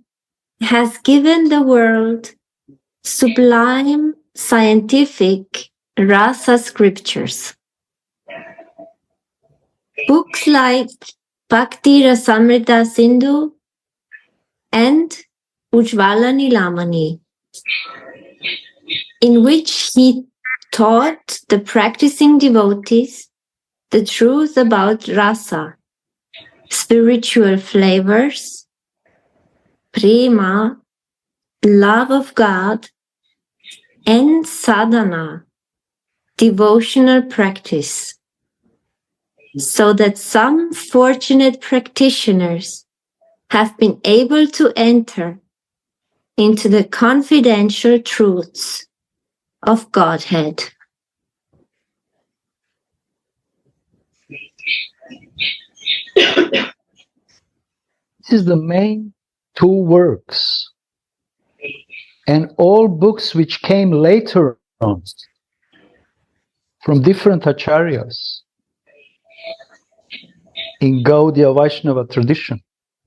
has given the world sublime scientific rasa scriptures. Books like Bhakti Rasamrita Sindhu and Ujjvala Nilamani, in which he taught the practicing devotees the truth about rasa, spiritual flavors, prema, love of God, and sadhana, devotional practice, so that some fortunate practitioners have been able to enter into the confidential truths of Godhead. This is the main two works. And all books which came later on from different acharyas in Gaudiya Vaishnava tradition,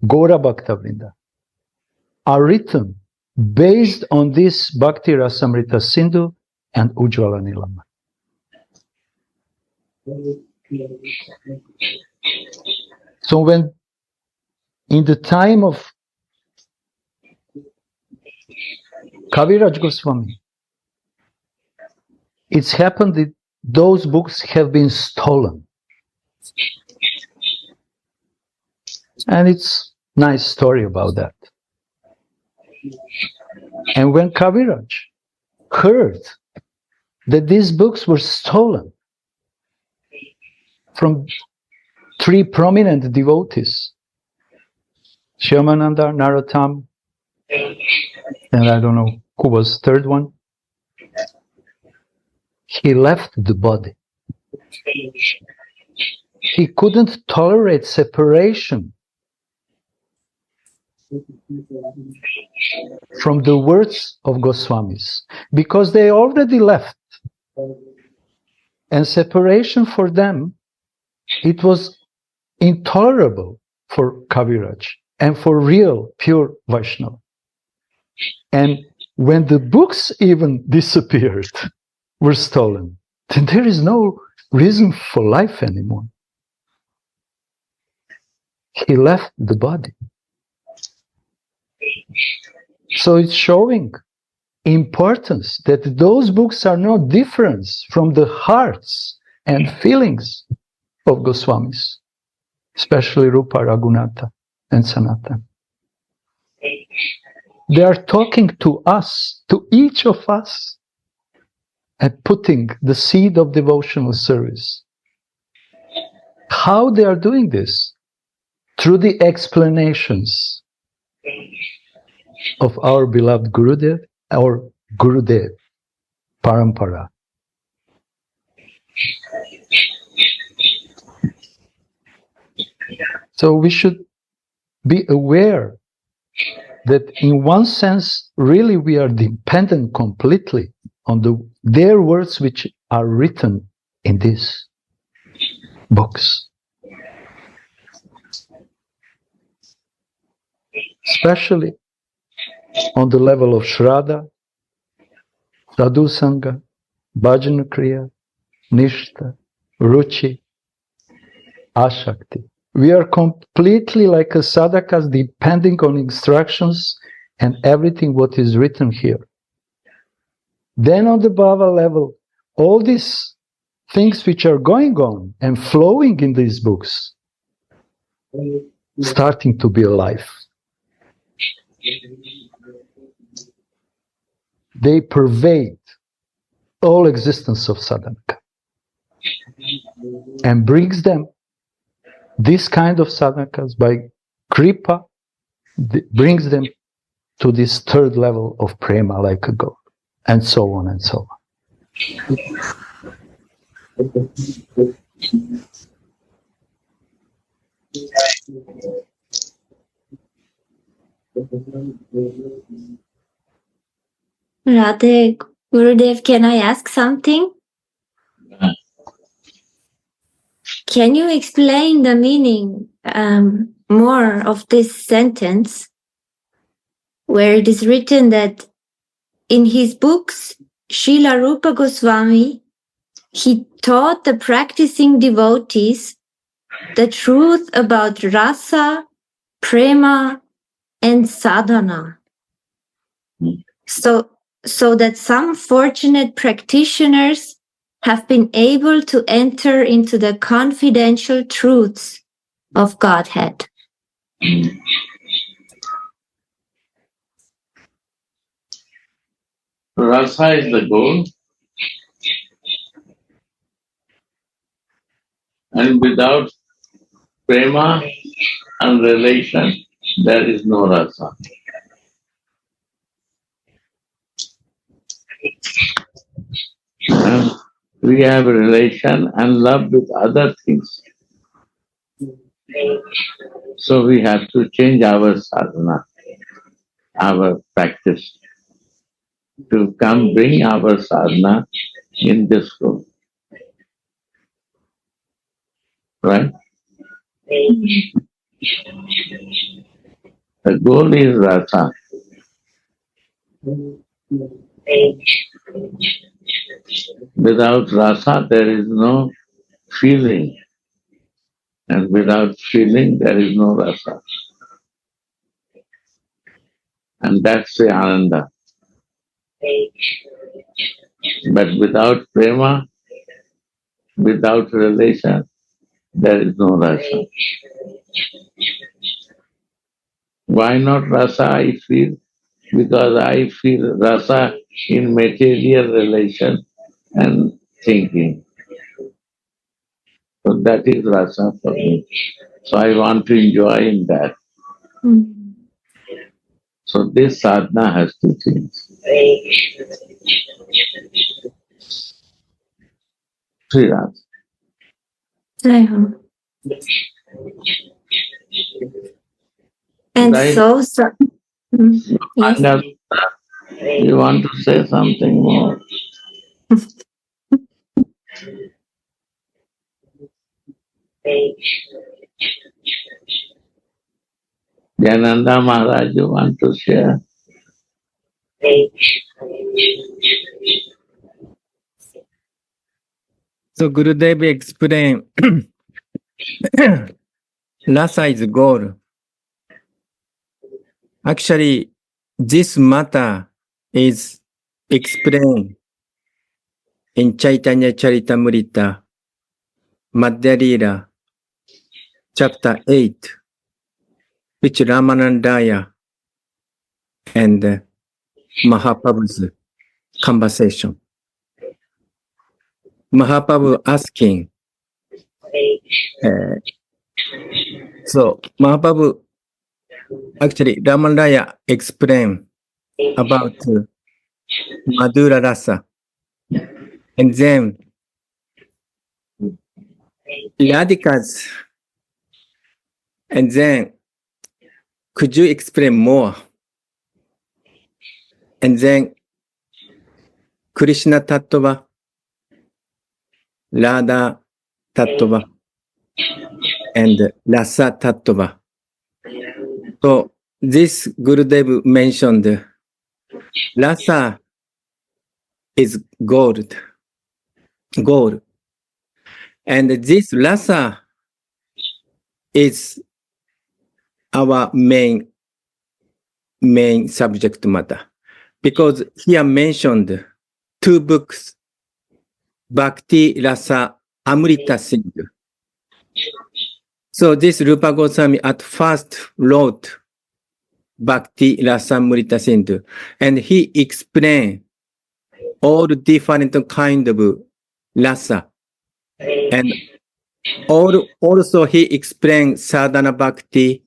Gora Bhaktavrinda, are written based on this Bhakti Rasamrita Sindhu and Ujjvala Nilama. So when in the time of Kaviraj Goswami, it's happened that those books have been stolen. And it's a nice story about that. And when Kaviraj heard that these books were stolen from three prominent devotees, Shyamananda, Narottam, and I don't know who was the third one, he left the body. He couldn't tolerate separation from the words of Goswamis, because they already left. And separation for them, it was intolerable for Kaviraj and for real, pure Vaishnava. And when the books even disappeared, were stolen, then there is no reason for life anymore. He left the body. So it's showing importance that those books are no different from the hearts and feelings of Goswamis, especially Rupa, Raghunatha, and Sanatana. They are talking to us, to each of us, and putting the seed of devotional service. How they are doing this? Through the explanations of our beloved Gurudev, our Gurudev, Parampara. So we should be aware that in one sense, really we are dependent completely on their words which are written in these books. Especially on the level of Shraddha, Sadhu Sangha, Bhajana Kriya, Nishtha, Ruchi, Ashakti. We are completely like a sadhakas depending on instructions and everything what is written here. Then on the bhava level, all these things which are going on and flowing in these books, starting to be alive. They pervade all existence of sadhana and brings them, this kind of sadhakas by kripa, brings them to this third level of prema like a god, and so on and so on. Radhe, Gurudev, can I ask something? Can you explain the meaning more of this sentence where it is written that in his books, Srila Rupa Goswami, he taught the practicing devotees the truth about rasa, prema, and sadhana. So that some fortunate practitioners have been able to enter into the confidential truths of Godhead. Rasa is the goal, and without prema and relation, there is no rasa. And we have a relation and love with other things. So we have to change our sadhana, our practice, to come bring our sadhana in this room. Right? The goal is rasa. Without rasa, there is no feeling. And without feeling, there is no rasa. And that's the ananda. But without prema, without relation, there is no rasa. Why not rasa, I feel? Because I feel rasa in material relation and thinking. So that is rasa for me. So I want to enjoy in that. So this sadhana has to change. Sri Radha. And Right. Yes. You want to say something more? Jananda Maharaj, you want to share? So Gurudev explained rasa is goal. Actually, this matter is explained in Caitanya Charitamrita, Madhya Lila, chapter 8, which Ramanandaya and Mahaprabhu's conversation. Mahaprabhu asking, so Mahaprabhu, actually Ramanandaya explained about Madhura Rasa. And then Radhikas, and then could you explain more? And then Krishna Tattva, Radha Tattva, and Rasa Tattva. So this Gurudev mentioned Rasa is gold. And this Rasa is our main subject matter. Because here mentioned 2 books, Bhakti Rasa Amrita Sindhu. So this Rupa Goswami at first wrote Bhakti Rasa Amrita Sindhu, and he explained all different kind of rasa, and also he explained sadhana bhakti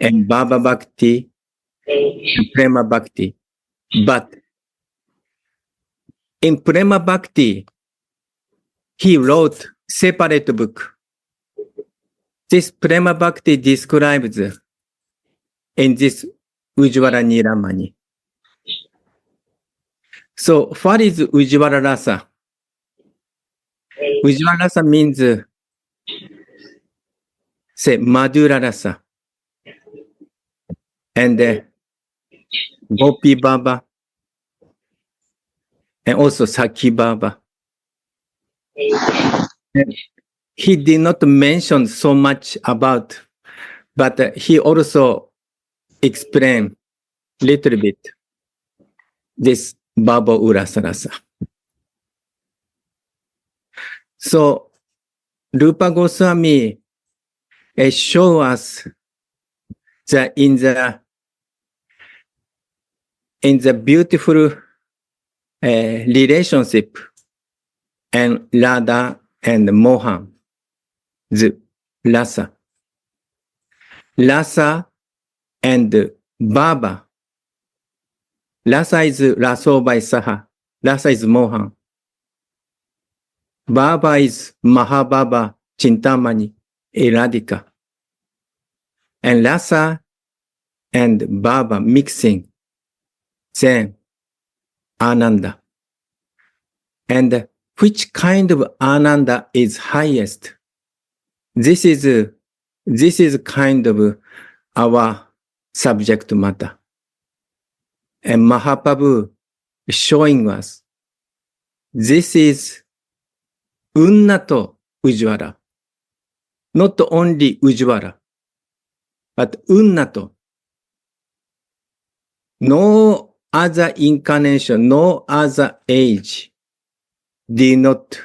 and bhava bhakti and prema bhakti. But in prema bhakti, he wrote separate book. This prema bhakti describes in this Ujjvala Nilamani. So what is Ujjvala Rasa? Ujjvala Rasa means, say, Madhura Rasa. And Gopi Baba, and also Sakhi Baba. And he did not mention so much about, but he also explained little bit this Baba Urasa Rasa. So Rupa Goswami show us that in the beautiful relationship and Radha and Mohan, the Rasa. Rasa and Baba. Rasa is Raso by Saha. Rasa is Mohan. Baba is Mahababa, Chintamani, Radhika. And Rasa and Baba mixing, then Ananda. And which kind of Ananda is highest? This is kind of our subject matter. And Mahaprabhu is showing us this is Unnato Ujjvala. Not only Ujjvala, but Unnato. No other incarnation, no other age did not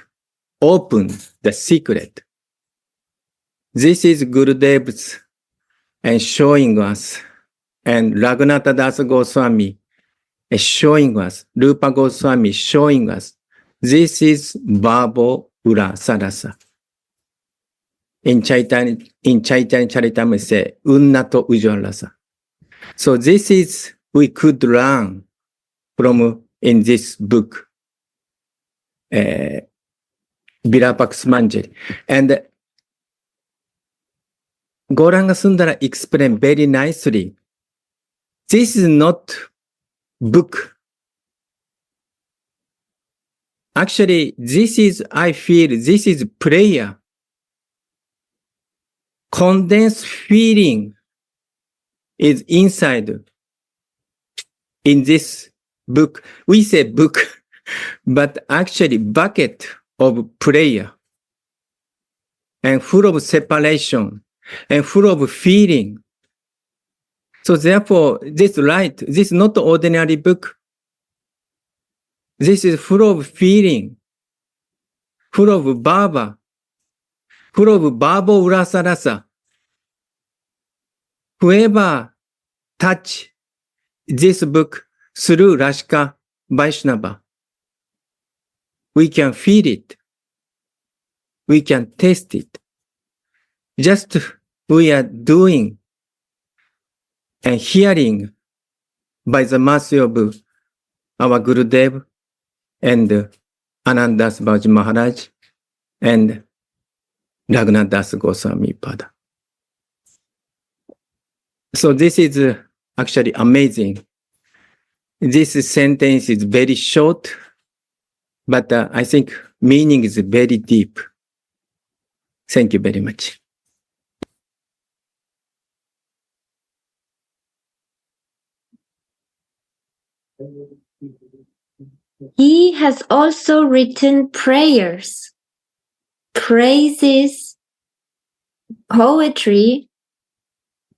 open the secret. This is Gurudev's and showing us, and Raghunatha Das Goswami is showing us, Rupa Goswami showing us, this is Bhava Urasa Rasa. In Chaitanya Charitamrita say, Unnato Ujjvala Rasa. So this is, we could learn from in this book, Vilapa Kusumanjali. And Gauranga Sundara explained very nicely, this is not book. Actually, this is, I feel, this is prayer. Condensed feeling is inside in this book. We say book, but actually bucket of prayer and full of separation and full of feeling. So therefore, this is not ordinary book. This is full of feeling, full of bhava, full of bhava urasa rasa. Whoever touch this book through Rasika Vaishnava, we can feel it. We can taste it. Just we are doing and hearing by the mercy of our Gurudev and Anandas Baji Maharaj and Raghunath Das Goswami Pada. So this is actually amazing. This sentence is very short, but I think meaning is very deep. Thank you very much. He has also written prayers, praises, poetry,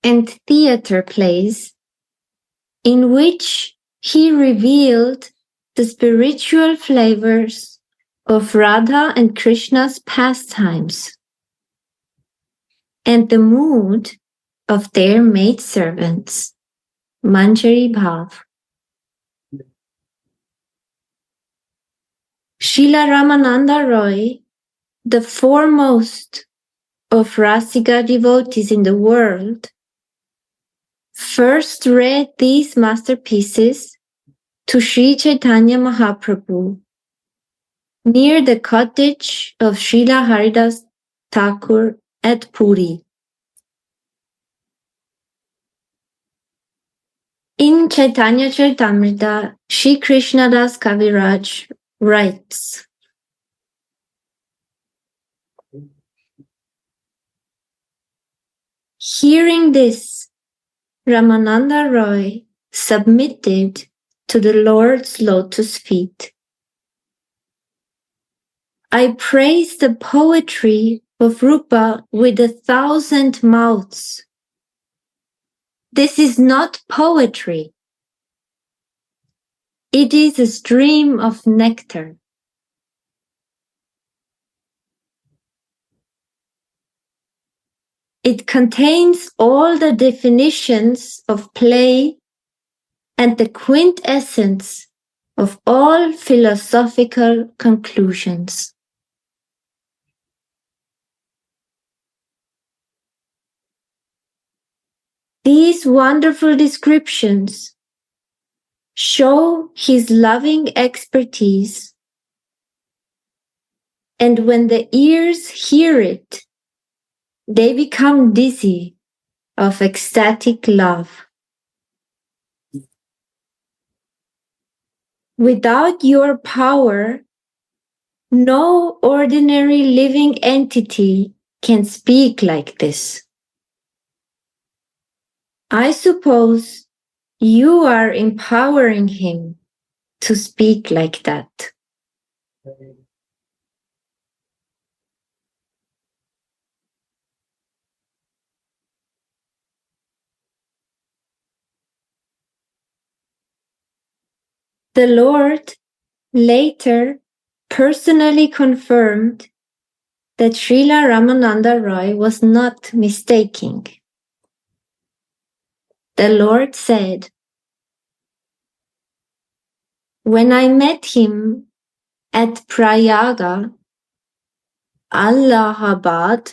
and theater plays in which he revealed the spiritual flavors of Radha and Krishna's pastimes and the mood of their maidservants, Manjari Bhav. Srila Ramananda Roy, the foremost of Rasika devotees in the world, first read these masterpieces to Sri Caitanya Mahaprabhu near the cottage of Srila Haridas Thakur at Puri. In Caitanya Charitamrita, Sri Krishnadas Kaviraj writes, hearing this, Ramananda Roy submitted to the Lord's lotus feet. I praise the poetry of Rupa with 1,000 mouths. This is not poetry. It is a stream of nectar. It contains all the definitions of play and the quintessence of all philosophical conclusions. These wonderful descriptions show his loving expertise, and when the ears hear it, they become dizzy of ecstatic love. Without your power, no ordinary living entity can speak like this. I suppose you are empowering him to speak like that. The Lord later personally confirmed that Srila Ramananda Roy was not mistaking. The Lord said, when I met him at Prayaga, Allahabad,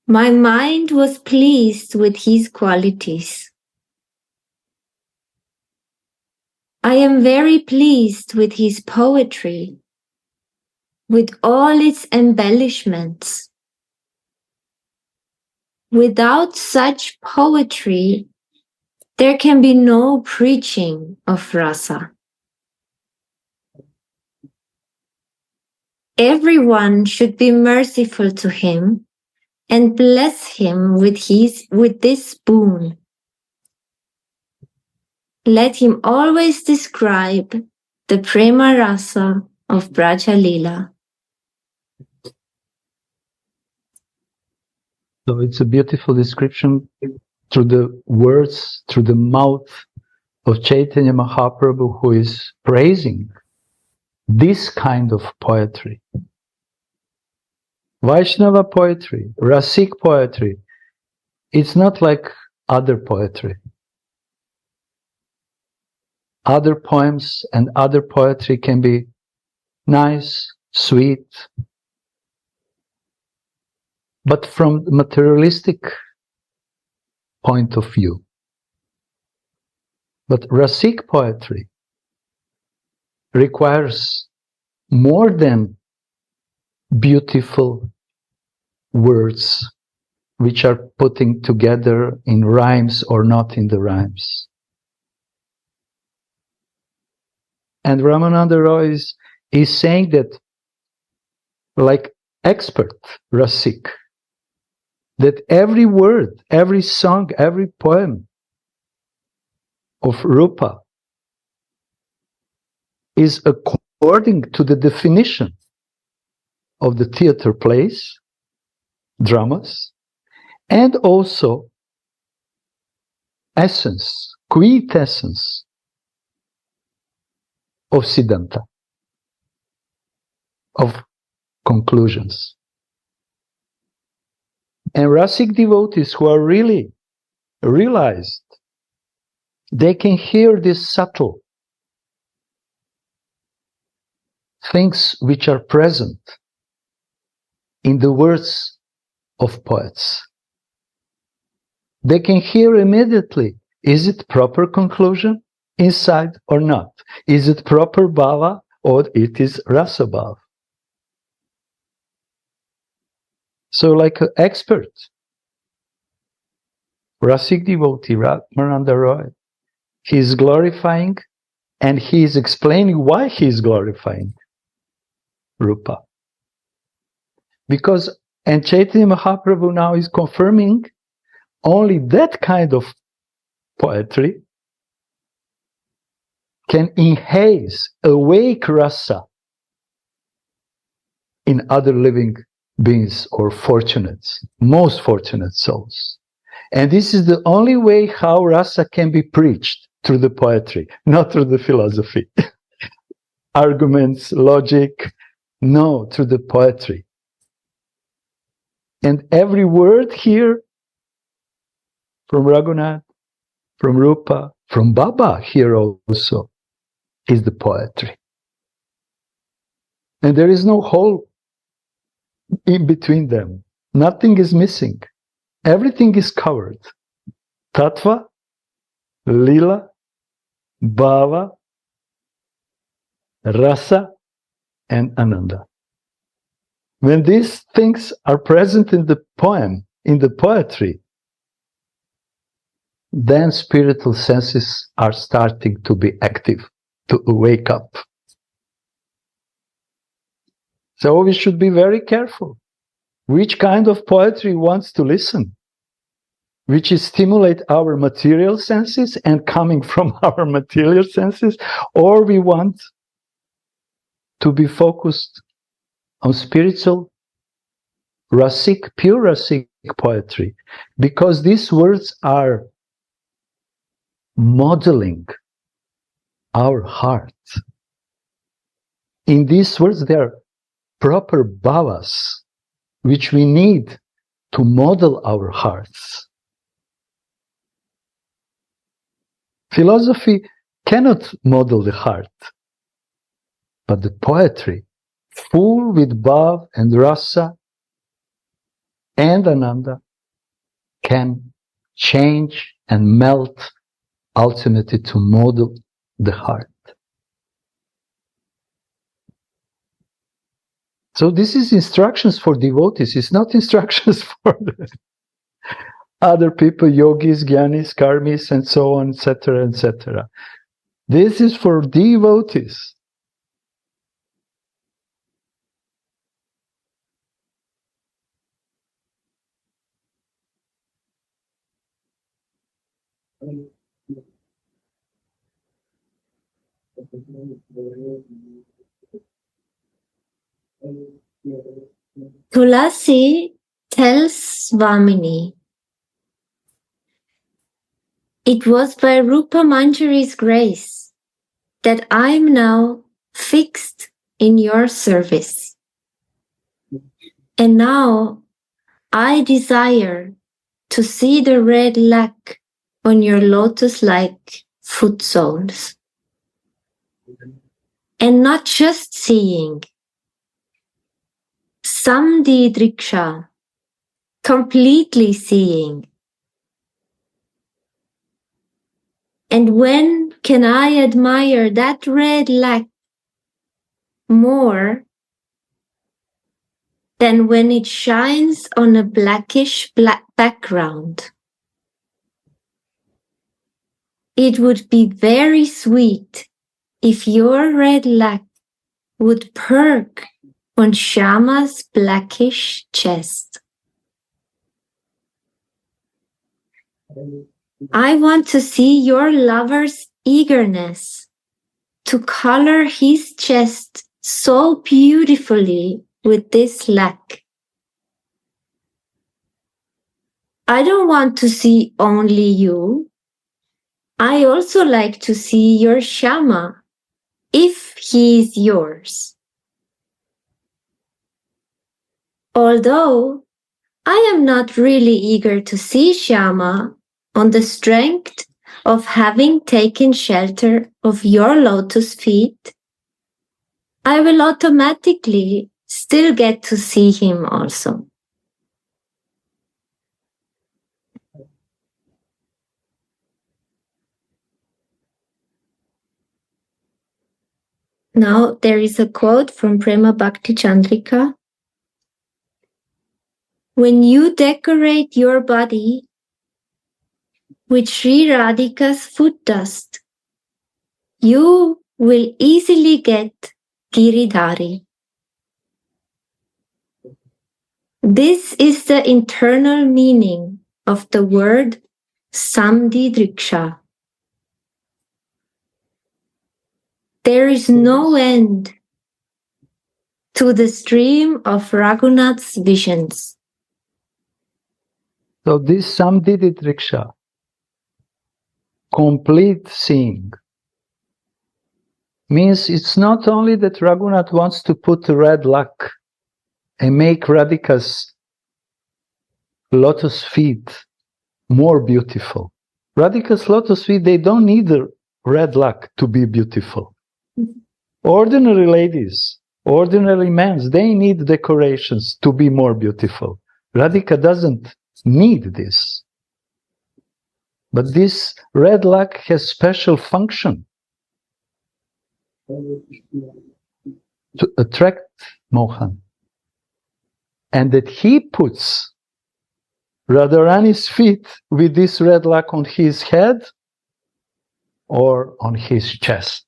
my mind was pleased with his qualities. I am very pleased with his poetry, with all its embellishments. Without such poetry, there can be no preaching of rasa. Everyone should be merciful to him and bless him with this boon. let him always describe the prema rasa of Braja Lila. So it's a beautiful description through the words, through the mouth of Chaitanya Mahaprabhu, who is praising this kind of poetry. Vaishnava poetry, Rasik poetry, it's not like other poetry. Other poems and other poetry can be nice, sweet, but from the materialistic point of view. But Rasik poetry requires more than beautiful words which are putting together in rhymes or not in the rhymes. And Ramananda Roy is saying that, like expert Rasik, that every word, every song, every poem of Rupa is according to the definition of the theater plays, dramas, and also essence, quintessence of Siddhanta, of conclusions. And Rasik devotees who are really realized, they can hear these subtle things which are present in the words of poets. They can hear immediately, is it proper conclusion inside or not? Is it proper bhava or it is rasa bhava? So like an expert, Rasik devotee, Ramananda Roy, he is glorifying and he is explaining why he is glorifying Rupa. Because, and Chaitanya Mahaprabhu now is confirming only that kind of poetry can enhance, awake rasa in other living beings or fortunates, most fortunate souls. And this is the only way how rasa can be preached, through the poetry, not through the philosophy. Arguments, logic, no, through the poetry. And every word here from Raghunath, from Rupa, from Baba here also is the poetry. And there is no hole in between them. Nothing is missing. Everything is covered. Tattva, Lila, Bhava, Rasa, and Ananda. When these things are present in the poem, in the poetry, then spiritual senses are starting to be active, to wake up. So we should be very careful. Which kind of poetry wants to listen? Which is stimulate our material senses and coming from our material senses, or we want to be focused on spiritual, Rasik, pure Rasik poetry, because these words are modeling our heart. In these words, there are proper bhavas, which we need to model our hearts. Philosophy cannot model the heart, but the poetry, full with bhav and rasa and ananda, can change and melt ultimately to model the heart. So this is instructions for devotees. It's not instructions for the other people, yogis, jnanis, karmis, and so on, etc., etc. This is for devotees. Tulasi tells Swamini, it was by Rupa Manjari's grace that I am now fixed in your service. And now I desire to see the red lac on your lotus-like foot soles. And not just seeing, samdidriksha, completely seeing. And when can I admire that red lac more than when it shines on a blackish black background? It would be very sweet if your red lac would perk on Shama's blackish chest. I want to see your lover's eagerness to color his chest so beautifully with this lac. I don't want to see only you. I also like to see your Shama, if he is yours. Although I am not really eager to see Shama on the strength of having taken shelter of your lotus feet, I will automatically still get to see him also. Now there is a quote from Prema Bhakti Chandrika. When you decorate your body with Sri Radhika's foot dust, you will easily get Giridhari. This is the internal meaning of the word samdidriksha. There is no end to the stream of Raghunath's visions. So this samdidriksha, complete seeing, means it's not only that Raghunath wants to put red lac and make Radhika's lotus feet more beautiful. Radhika's lotus feet, they don't need the red lac to be beautiful. Ordinary ladies, ordinary men, they need decorations to be more beautiful. Radhika doesn't need this. But this red lac has special function to attract Mohan. And that he puts Radharani's feet with this red lac on his head or on his chest.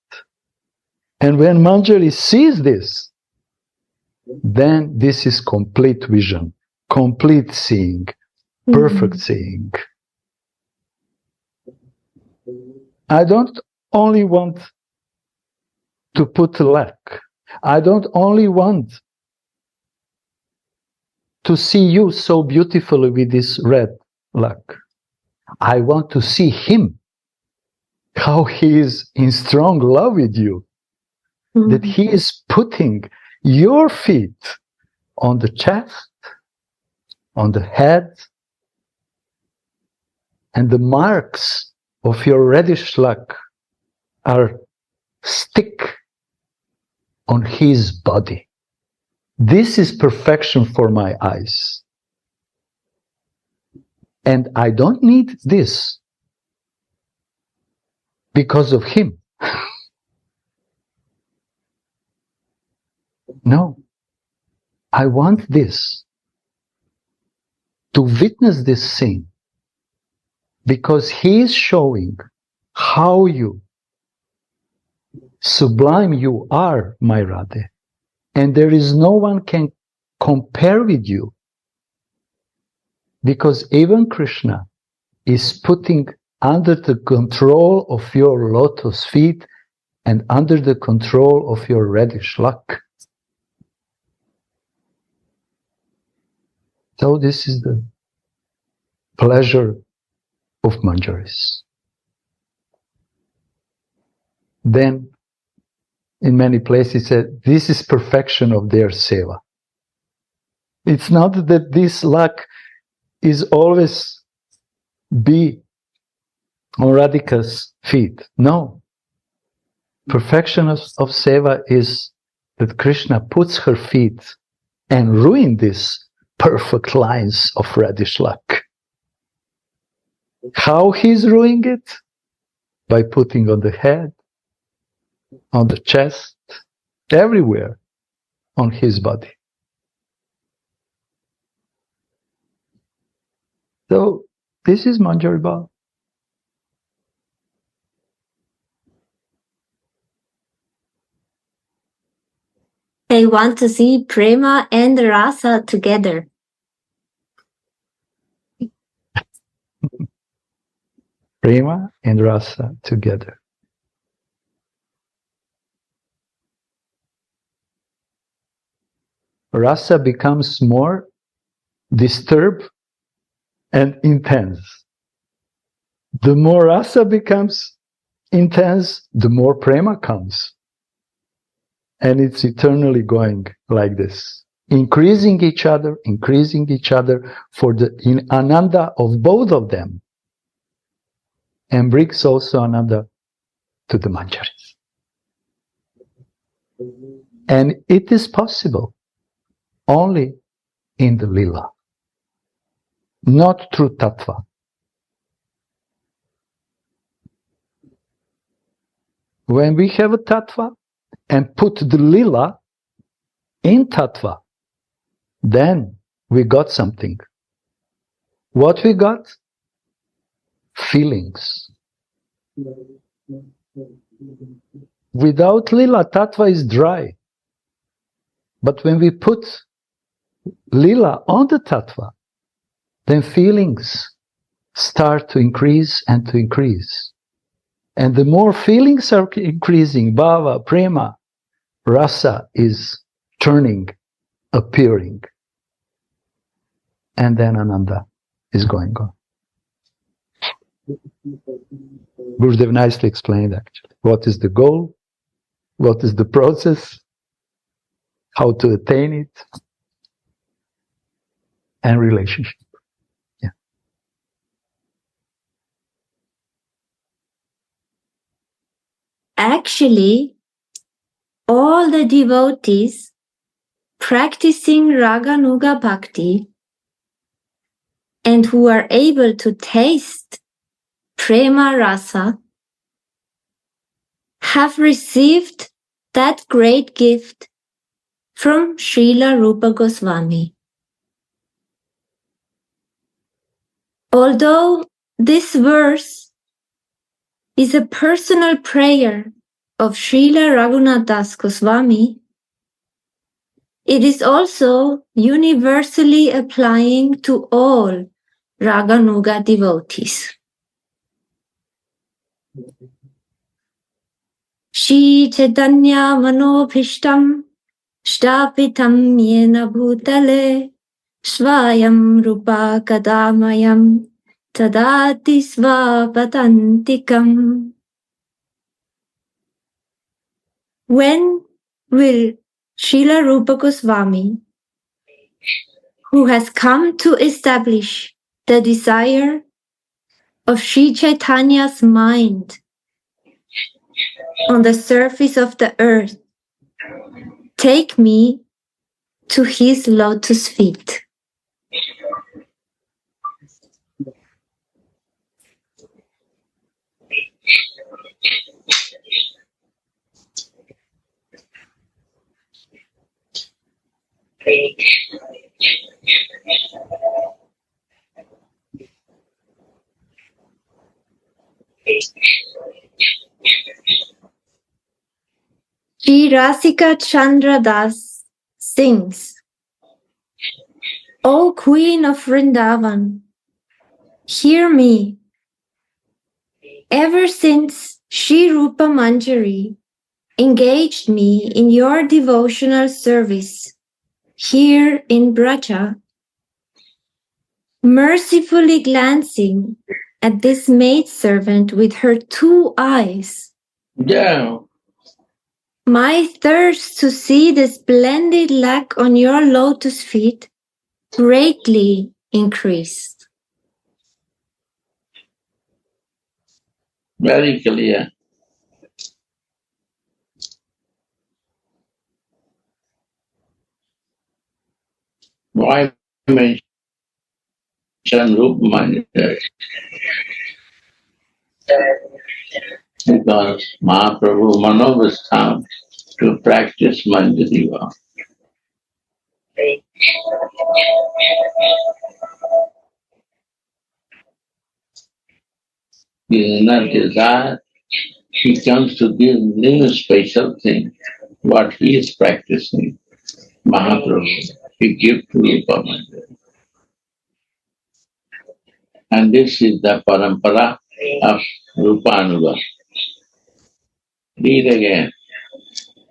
And when Manjari sees this, then this is complete vision, complete seeing, perfect seeing. I don't only want to put lac. I don't only want to see you so beautifully with this red lac. I want to see him, how he is in strong love with you, that he is putting your feet on the chest, on the head, and the marks of your reddish lac are stick on his body. This is perfection for my eyes. And I don't need this because of him. No, I want this, to witness this scene, because he is showing how you sublime you are, my Radhe, and there is no one can compare with you, because even Krishna is putting under the control of your lotus feet and under the control of your reddish luck. So this is the pleasure of manjaris. Then, in many places, said this is perfection of their seva. It's not that this luck is always be on Radhika's feet. No. Perfection of seva is that Krishna puts her feet and ruin these perfect lines of reddish luck. How he's ruining it? By putting on the head, on the chest, everywhere on his body. So this is Manjari Bhava. They want to see prema and rasa together. Prema and rasa together. Rasa becomes more disturbed and intense. The more rasa becomes intense, the more prema comes. And it's eternally going like this, increasing each other for the in ananda of both of them, and brings also ananda to the manjaris. And it is possible only in the lila, not through tattva. When we have a tattva and put the lila in tattva, then we got something. What we got? Feelings. Without lila, tattva is dry. But when we put lila on the tattva, then feelings start to increase and to increase. And the more feelings are increasing, bhava, prema, rasa is turning, appearing. And then ananda is going on. Gurudev nicely explained actually. What is the goal? What is the process? How to attain it? And relationship. Yeah. Actually, all the devotees practicing Raganuga Bhakti and who are able to taste Prema Rasa have received that great gift from Srila Rupa Goswami. Although this verse is a personal prayer of Srila Raghunath Das Goswami, it is also universally applying to all Raganuga devotees. Shri Caitanya Manobhishtam Shtapitam Yena Bhutale Svayam Rupa Kadamayam Tadati Svapatantikam. When will Srila Rupa Goswami, who has come to establish the desire of Sri Chaitanya's mind on the surface of the earth, take me to his lotus feet? Shri Rasika Chandra Das sings, O Queen of Vrindavan, hear me. Ever since Shri Rupa Manjari engaged me in your devotional service here in Bracha, mercifully glancing at this maidservant with her 2 eyes, Yeah. my thirst to see the splendid lac on your lotus feet greatly increased. Very clear. Why mention Rupa Manjari? Because Mahaprabhu Manobhastam to practice Manjari Bhava. His inner desire, he comes to give new special thing, what he is practicing. Mahaprabhu, he gives to Rupa Manjari. And this is the parampara of Rupanuga. Read again.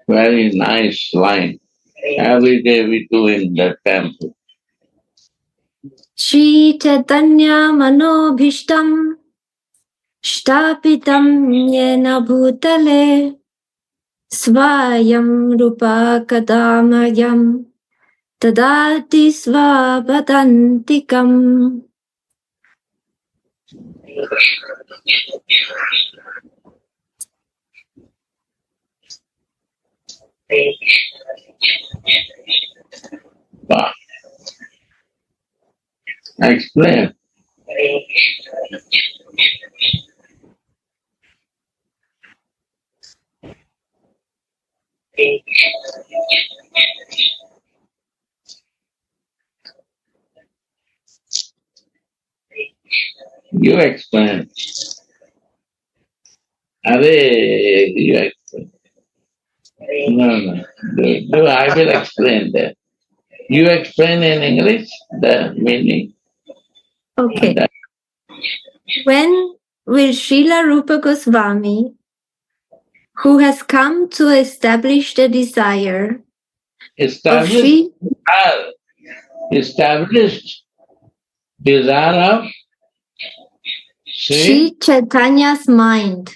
Very nice line. Every day we do in the temple. Shri Caitanya Manobhishtam Shtapitam Yena Bhutale Svayam Rupa Kadamayam Tadati Svapadantikam. Wow. Explain. You explain. Are you explain? No. I will explain that. You explain in English the meaning. Okay. When will Srila Rupa Goswami, who has come to establish the desire of Established desire of Sri Chaitanya's mind?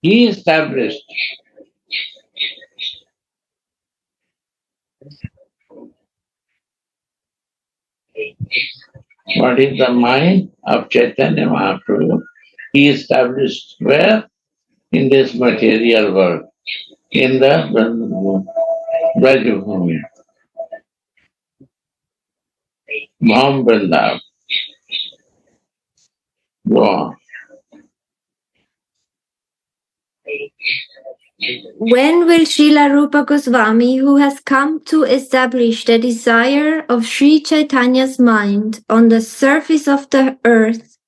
He established. What is the mind of Chaitanya Mahaprabhu? He established where? In this material world, in the Vrajabhumi, Vrndavana. Go on. When will Srila Rupa Goswami, who has come to establish the desire of Sri Chaitanya's mind on the surface of the earth,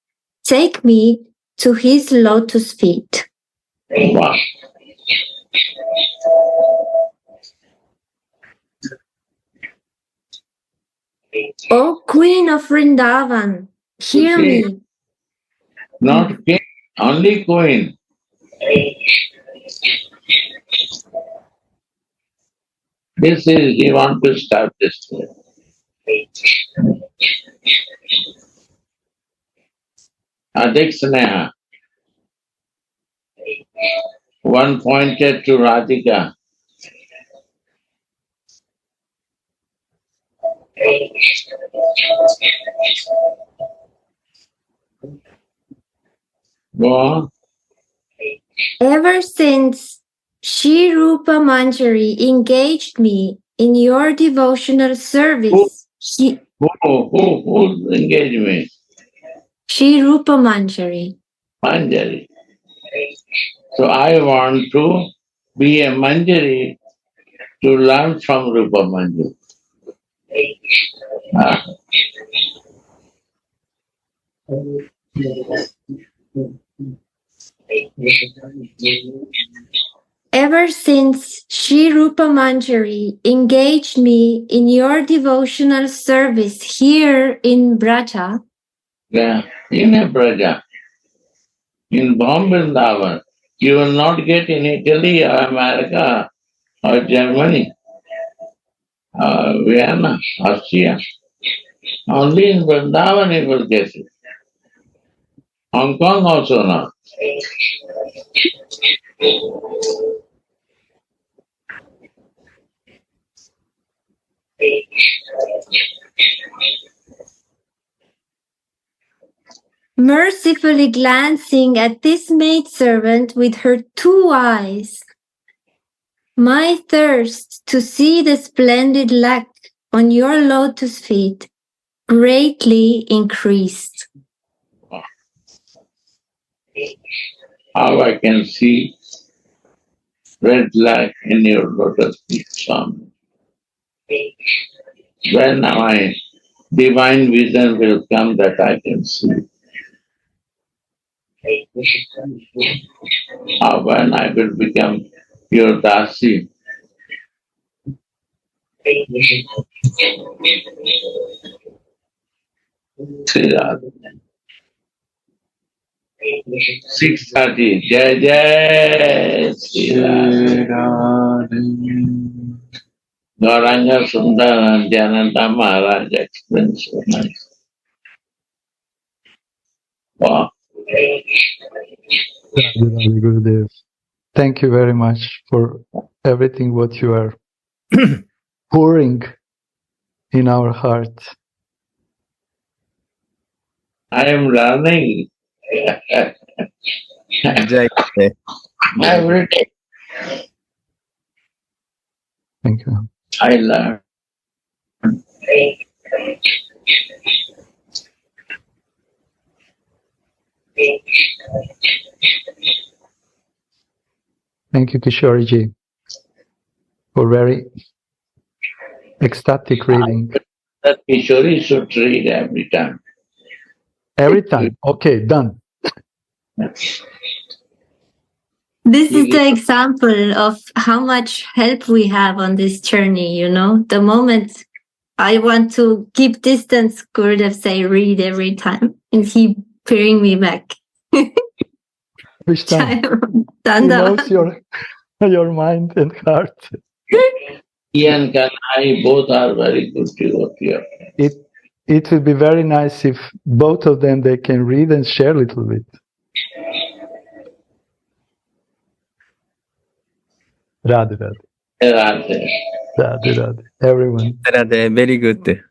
take me to his lotus feet? Wow. O Queen of Vrindavan, hear me. Not king, only queen. This is, he wants to start this way. Adhik Sneha. One pointed to Radhika. Go on. Ever since Shri Rupa Manjari engaged me in your devotional service, Who engaged me? Shri Rupa Manjari. Manjari. So I want to be a Manjari to learn from Rupa Manjari. Ever since Shri Rupa Manjari engaged me in your devotional service here in Bracha, Yeah, in a Braja, in Vrndavana, You will not get in Italy or America or Germany or Vienna, Austria. Only in Vrndavana you will get it. Hong Kong also not. Mercifully glancing at this maidservant with her 2 eyes, my thirst to see the splendid lac on your lotus feet greatly increased. How I can see red light in your lotus feet, Swami. When my divine vision will come that I can see. When I will become your dasi. Sri Radha. 6:30. Jai Jai Sri Radha. Gauranga Sundara Jananda Maharaj explains so nice. Wow. Gurudev. Thank you very much for everything what you are pouring in our heart. I am learning Jai. every day. Thank you. I learn. Thank you, Kishoriji, for very ecstatic reading. That Kishori should read every time. Every time. Okay, done. This is the example of how much help we have on this journey, you know? The moment I want to keep distance, Gurudev say read every time, and he bring me back. Which time? He Dandava. knows your mind and heart. He and Kanai both are very good devotees. It would be very nice if both of them they can read and share a little bit. Radha Radha. Radha. Radha Radha. Everyone. Radha, very good.